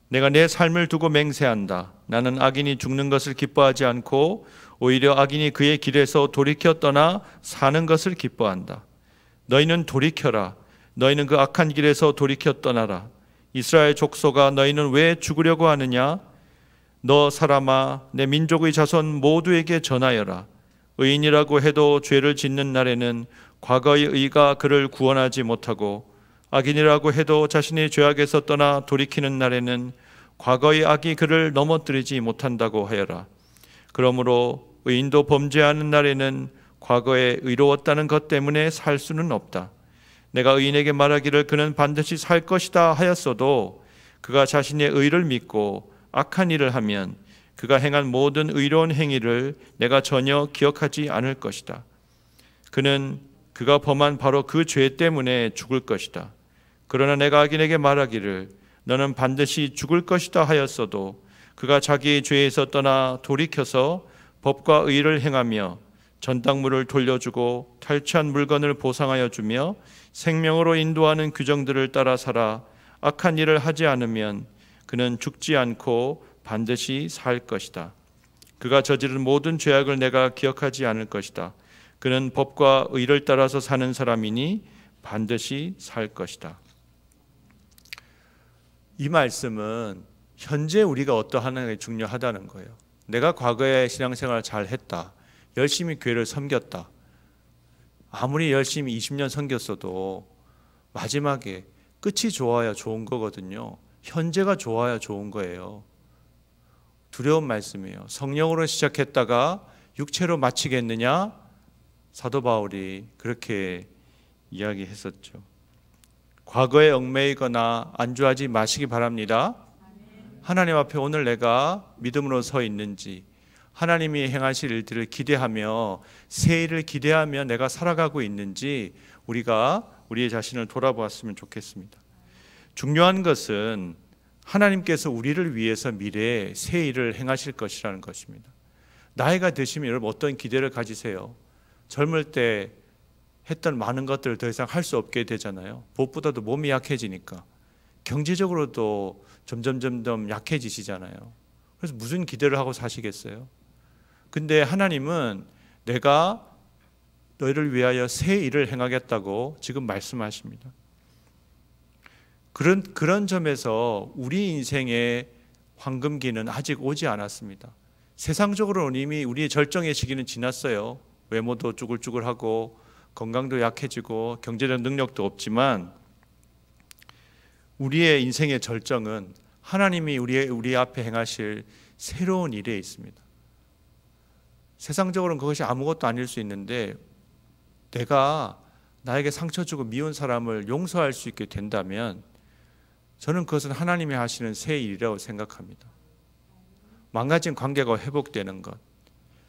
내가 내 삶을 두고 맹세한다. 나는 악인이 죽는 것을 기뻐하지 않고 오히려 악인이 그의 길에서 돌이켜 떠나 사는 것을 기뻐한다. 너희는 돌이켜라. 너희는 그 악한 길에서 돌이켜 떠나라. 이스라엘 족속아, 너희는 왜 죽으려고 하느냐? 너 사람아, 내 민족의 자손 모두에게 전하여라. 의인이라고 해도 죄를 짓는 날에는 과거의 의가 그를 구원하지 못하고, 악인이라고 해도 자신의 죄악에서 떠나 돌이키는 날에는 과거의 악이 그를 넘어뜨리지 못한다고 하여라. 그러므로 의인도 범죄하는 날에는 과거에 의로웠다는 것 때문에 살 수는 없다. 내가 의인에게 말하기를 그는 반드시 살 것이다 하였어도 그가 자신의 의를 믿고 악한 일을 하면 그가 행한 모든 의로운 행위를 내가 전혀 기억하지 않을 것이다. 그는 그가 범한 바로 그 죄 때문에 죽을 것이다. 그러나 내가 악인에게 말하기를 너는 반드시 죽을 것이다 하였어도 그가 자기의 죄에서 떠나 돌이켜서 법과 의를 행하며 전당물을 돌려주고 탈취한 물건을 보상하여 주며 생명으로 인도하는 규정들을 따라 살아 악한 일을 하지 않으면 그는 죽지 않고 반드시 살 것이다. 그가 저지른 모든 죄악을 내가 기억하지 않을 것이다. 그는 법과 의를 따라서 사는 사람이니 반드시 살 것이다. 이 말씀은 현재 우리가 어떠하는 게 중요하다는 거예요. 내가 과거에 신앙생활을 잘 했다. 열심히 교회를 섬겼다. 아무리 열심히 20년 섬겼어도 마지막에 끝이 좋아야 좋은 거거든요. 현재가 좋아야 좋은 거예요. 두려운 말씀이에요. 성령으로 시작했다가 육체로 마치겠느냐? 사도 바울이 그렇게 이야기했었죠. 과거에 얽매이거나 안주하지 마시기 바랍니다. 하나님 앞에 오늘 내가 믿음으로 서 있는지, 하나님이 행하실 일들을 기대하며 새 일을 기대하며 내가 살아가고 있는지 우리가 우리의 자신을 돌아보았으면 좋겠습니다. 중요한 것은 하나님께서 우리를 위해서 미래에 새 일을 행하실 것이라는 것입니다. 나이가 드시면 여러분 어떤 기대를 가지세요? 젊을 때 했던 많은 것들을 더 이상 할 수 없게 되잖아요. 무엇보다도 몸이 약해지니까 경제적으로도 점점 약해지시잖아요. 그래서 무슨 기대를 하고 사시겠어요? 근데 하나님은 내가 너희를 위하여 새 일을 행하겠다고 지금 말씀하십니다. 그런 점에서 우리 인생의 황금기는 아직 오지 않았습니다. 세상적으로는 이미 우리의 절정의 시기는 지났어요. 외모도 쭈글쭈글하고 건강도 약해지고 경제적 능력도 없지만 우리의 인생의 절정은 하나님이 우리 앞에 행하실 새로운 일에 있습니다. 세상적으로는 그것이 아무것도 아닐 수 있는데 내가 나에게 상처 주고 미운 사람을 용서할 수 있게 된다면 저는 그것은 하나님이 하시는 새 일이라고 생각합니다. 망가진 관계가 회복되는 것.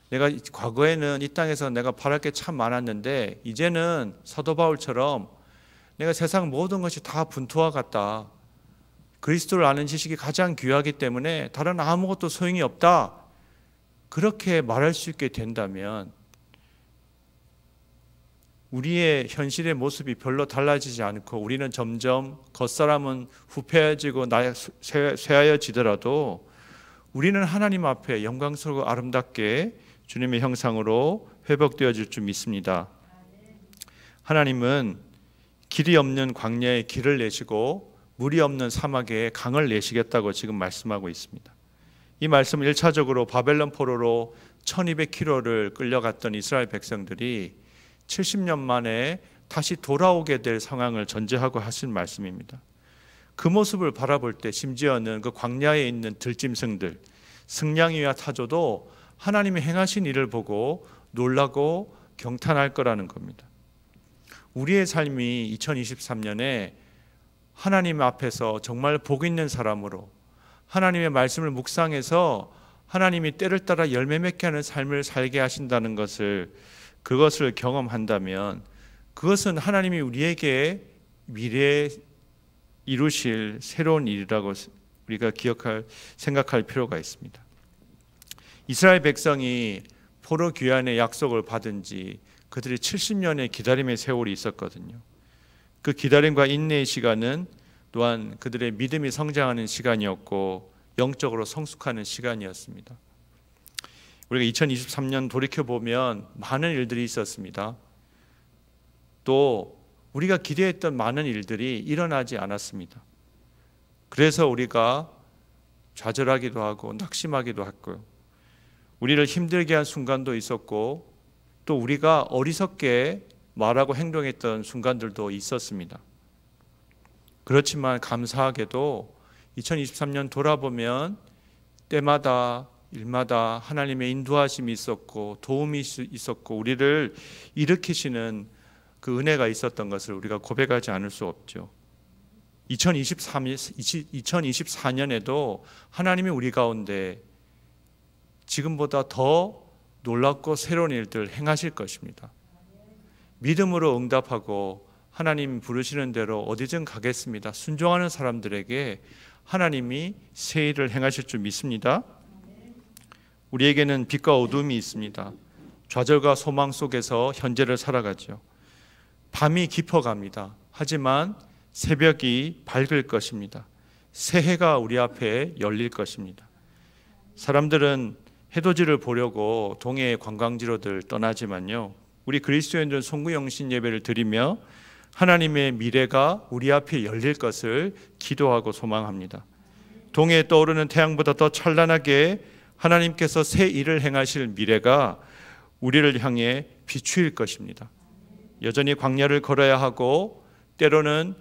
내가 과거에는 이 땅에서 내가 바랄 게 참 많았는데 이제는 사도 바울처럼 내가 세상 모든 것이 다 분투와 같다. 그리스도를 아는 지식이 가장 귀하기 때문에 다른 아무것도 소용이 없다. 그렇게 말할 수 있게 된다면 우리의 현실의 모습이 별로 달라지지 않고 우리는 점점 겉사람은 후패해지고 쇠하여지더라도 우리는 하나님 앞에 영광스럽고 아름답게 주님의 형상으로 회복되어질 줄 믿습니다. 하나님은 길이 없는 광야에 길을 내시고 물이 없는 사막에 강을 내시겠다고 지금 말씀하고 있습니다. 이 말씀은 1차적으로 바벨론 포로로 1200km를 끌려갔던 이스라엘 백성들이 70년 만에 다시 돌아오게 될 상황을 전제하고 하신 말씀입니다. 그 모습을 바라볼 때 심지어는 그 광야에 있는 들짐승들, 승냥이와 타조도 하나님이 행하신 일을 보고 놀라고 경탄할 거라는 겁니다. 우리의 삶이 2023년에 하나님 앞에서 정말 복 있는 사람으로 하나님의 말씀을 묵상해서 하나님이 때를 따라 열매 맺게 하는 삶을 살게 하신다는 그것을 경험한다면 그것은 하나님이 우리에게 미래에 이루실 새로운 일이라고 우리가 생각할 필요가 있습니다. 이스라엘 백성이 포로 귀환의 약속을 받은 지 그들이 70년의 기다림의 세월이 있었거든요. 그 기다림과 인내의 시간은 또한 그들의 믿음이 성장하는 시간이었고 영적으로 성숙하는 시간이었습니다. 우리가 2023년 돌이켜보면 많은 일들이 있었습니다. 또 우리가 기대했던 많은 일들이 일어나지 않았습니다. 그래서 우리가 좌절하기도 하고 낙심하기도 했고요. 우리를 힘들게 한 순간도 있었고 또 우리가 어리석게 말하고 행동했던 순간들도 있었습니다. 그렇지만 감사하게도 2023년 돌아보면 때마다 일마다 하나님의 인도하심이 있었고 도움이 있었고 우리를 일으키시는 그 은혜가 있었던 것을 우리가 고백하지 않을 수 없죠. 2024년에도 하나님이 우리 가운데 지금보다 더 놀랍고 새로운 일들 행하실 것입니다. 믿음으로 응답하고 하나님 부르시는 대로 어디든 가겠습니다. 순종하는 사람들에게 하나님이 새 일을 행하실 줄 믿습니다. 우리에게는 빛과 어둠이 있습니다. 좌절과 소망 속에서 현재를 살아가죠. 밤이 깊어갑니다. 하지만 새벽이 밝을 것입니다. 새해가 우리 앞에 열릴 것입니다. 사람들은 해돋이를 보려고 동해의 관광지로들 떠나지만요, 우리 그리스도인들은 송구영신 예배를 드리며 하나님의 미래가 우리 앞에 열릴 것을 기도하고 소망합니다. 동해에 떠오르는 태양보다 더 찬란하게 하나님께서 새 일을 행하실 미래가 우리를 향해 비추일 것입니다. 여전히 광야를 걸어야 하고 때로는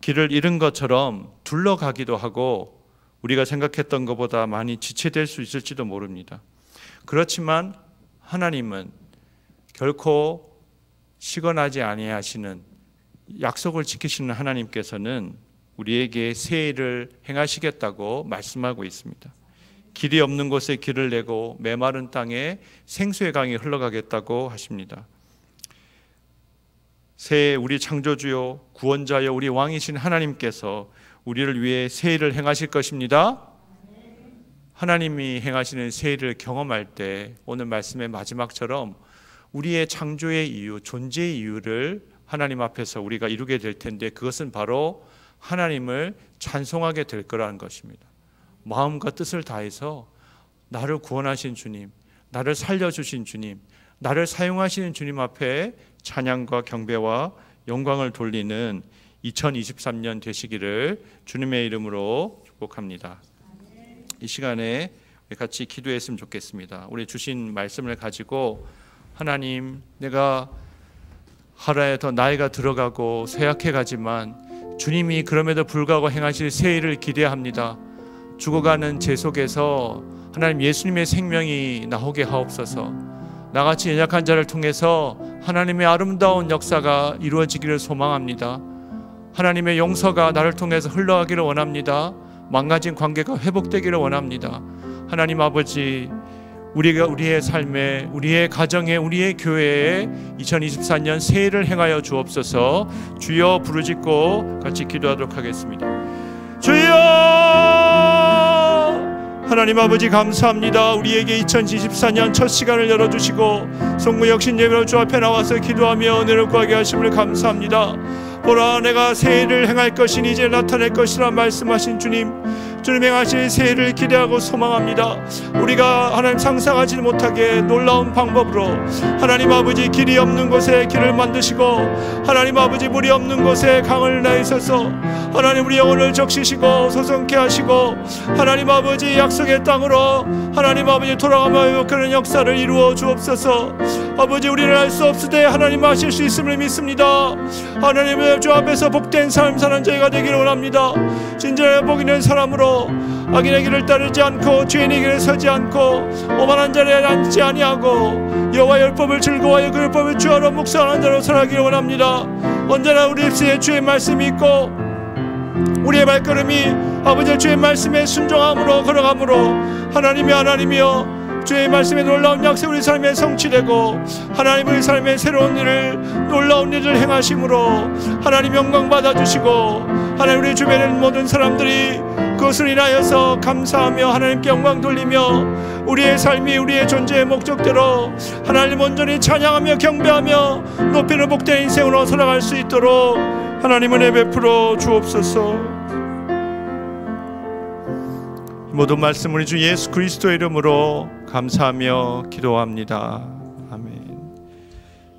길을 잃은 것처럼 둘러가기도 하고 우리가 생각했던 것보다 많이 지체될 수 있을지도 모릅니다. 그렇지만 하나님은 결코 시건하지 아니하시는 약속을 지키시는 하나님께서는 우리에게 새 일을 행하시겠다고 말씀하고 있습니다. 길이 없는 곳에 길을 내고 메마른 땅에 생수의 강이 흘러가겠다고 하십니다. 새해 우리 창조주요 구원자여 우리 왕이신 하나님께서 우리를 위해 새 일을 행하실 것입니다. 하나님이 행하시는 새 일을 경험할 때 오늘 말씀의 마지막처럼 우리의 창조의 이유, 존재의 이유를 하나님 앞에서 우리가 이루게 될 텐데 그것은 바로 하나님을 찬송하게 될 거라는 것입니다. 마음과 뜻을 다해서 나를 구원하신 주님, 나를 살려주신 주님, 나를 사용하시는 주님 앞에 찬양과 경배와 영광을 돌리는 2023년 되시기를 주님의 이름으로 축복합니다. 이 시간에 같이 기도했으면 좋겠습니다. 우리 주신 말씀을 가지고 하나님, 내가 하루에 더 나이가 들어가고 쇠약해 가지만 주님이 그럼에도 불구하고 행하실 새 일을 기대합니다. 죽어가는 제 속에서 하나님 예수님의 생명이 나오게 하옵소서. 나같이 연약한 자를 통해서 하나님의 아름다운 역사가 이루어지기를 소망합니다. 하나님의 용서가 나를 통해서 흘러가기를 원합니다. 망가진 관계가 회복되기를 원합니다. 하나님 아버지, 우리가 우리의 삶에, 우리의 가정에, 우리의 교회에 2024년 새해를 행하여 주옵소서. 주여 부르짖고 같이 기도하도록 하겠습니다. 주여! 하나님 아버지 감사합니다. 우리에게 2024년 첫 시간을 열어주시고 송구영신 예배로 주 앞에 나와서 기도하며 은혜를 구하게 하심을 감사합니다. 보라, 내가 새해를 행할 것이니 이제 나타낼 것이라 말씀하신 주님, 주님 행하실 새해를 기대하고 소망합니다. 우리가 하나님 상상하지 못하게 놀라운 방법으로 하나님 아버지 길이 없는 곳에 길을 만드시고 하나님 아버지 물이 없는 곳에 강을 내셔서 하나님 우리 영혼을 적시시고 소성케 하시고 하나님 아버지 약속의 땅으로 하나님 아버지 돌아가며 회복하는 역사를 이루어 주옵소서. 아버지, 우리는 알 수 없으되 하나님 하실 수 있음을 믿습니다. 하나님의 주 앞에서 복된 삶 사는 저희가 되기를 원합니다. 진정한 복 있는 사람으로 악인의 길을 따르지 않고 죄인의 길에 서지 않고 오만한 자리에 앉지 아니하고 여호와 율법을 즐거워하여 그 율법을 주하러 묵상하는 자로 살아가기를 원합니다. 언제나 우리 입술에 주의 말씀이 있고 우리의 발걸음이 아버지 주의 말씀에 순종함으로 걸어가므로 하나님이여 주의 말씀에 놀라운 약속 우리 삶에 성취되고 하나님 우리 삶에 새로운 일을 놀라운 일을 행하심으로 하나님 영광 받아주시고 하나님 우리 주변에 있는 모든 사람들이 그것을 인하여서 감사하며 하나님께 영광 돌리며 우리의 삶이 우리의 존재의 목적대로 하나님 온전히 찬양하며 경배하며 높이는 복된 인생으로 살아갈 수 있도록 하나님 은혜 베풀어 주옵소서. 모든 말씀 우리 주 예수 그리스도의 이름으로 감사하며 기도합니다. 아멘.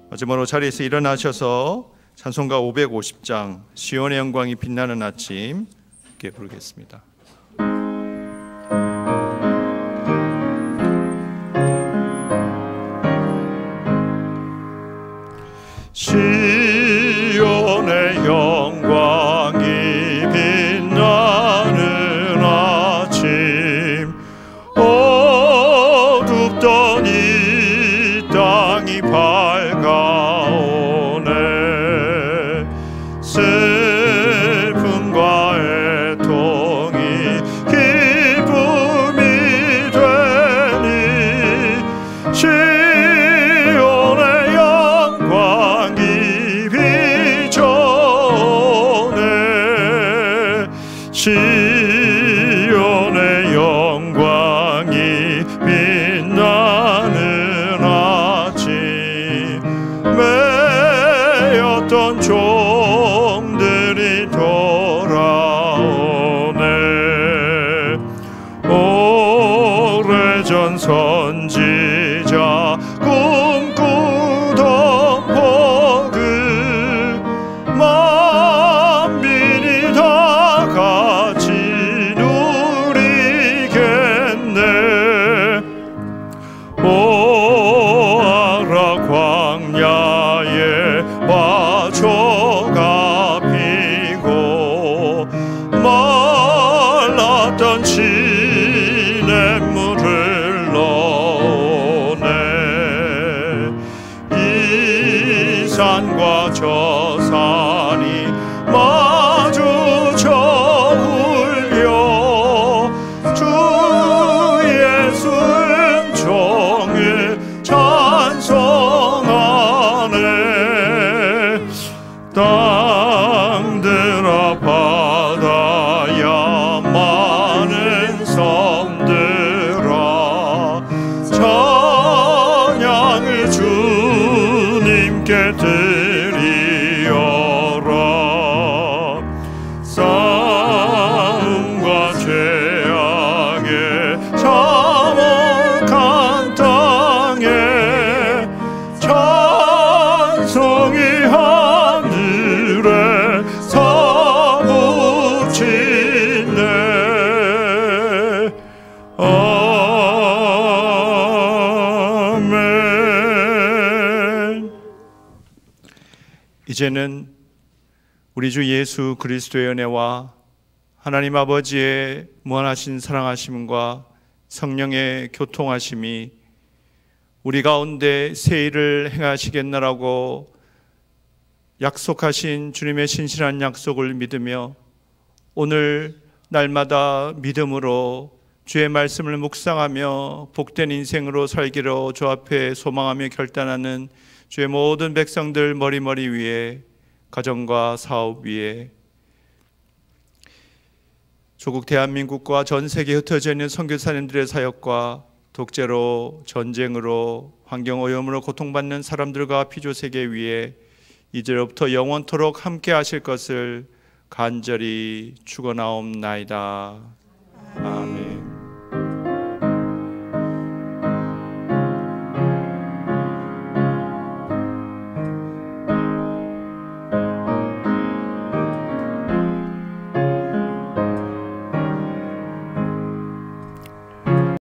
마지막으로 자리에서 일어나셔서 찬송가 550장 시온의 영광이 빛나는 아침 함께 부르겠습니다. 시온의 영광이 빛나는 아침 어둡던 이 땅이 밝아오네. 슬픔과 애통이 기쁨이 되니 시온의 영광이 비춰오네. 시온의 영광이 빛나는 아침 매였던 종들이 돌아오네. 오래전 선지자 꿈꾸던 복을 만민이 다 같이 누리겠네. 오아라 광야에 화초가 피고 말랐던 시냇물을 넣네. 이 산과 저 산이 마주쳐 울려 주 예수 은총을 찬송하네. 땅들아 바다야 많은 섬들아 찬양을 주님께 드리어라. 싸움과 죄악의 참혹한 땅에 찬송이 하늘에 사무치네. 아멘. 이제는 우리 주 예수 그리스도의 은혜와 하나님 아버지의 무한하신 사랑하심과 성령의 교통하심이 우리 가운데 새 일을 행하시겠나라고 약속하신 주님의 신실한 약속을 믿으며 오늘 날마다 믿음으로 주의 말씀을 묵상하며 복된 인생으로 살기로 주 앞에 소망하며 결단하는 주의 모든 백성들 머리머리 위에 가정과 사업 위에 조국 대한민국과 전 세계에 흩어져 있는 선교사님들의 사역과 독재로 전쟁으로 환경오염으로 고통받는 사람들과 피조세계 위에 이제로부터 영원토록 함께 하실 것을 간절히 축원하옵나이다.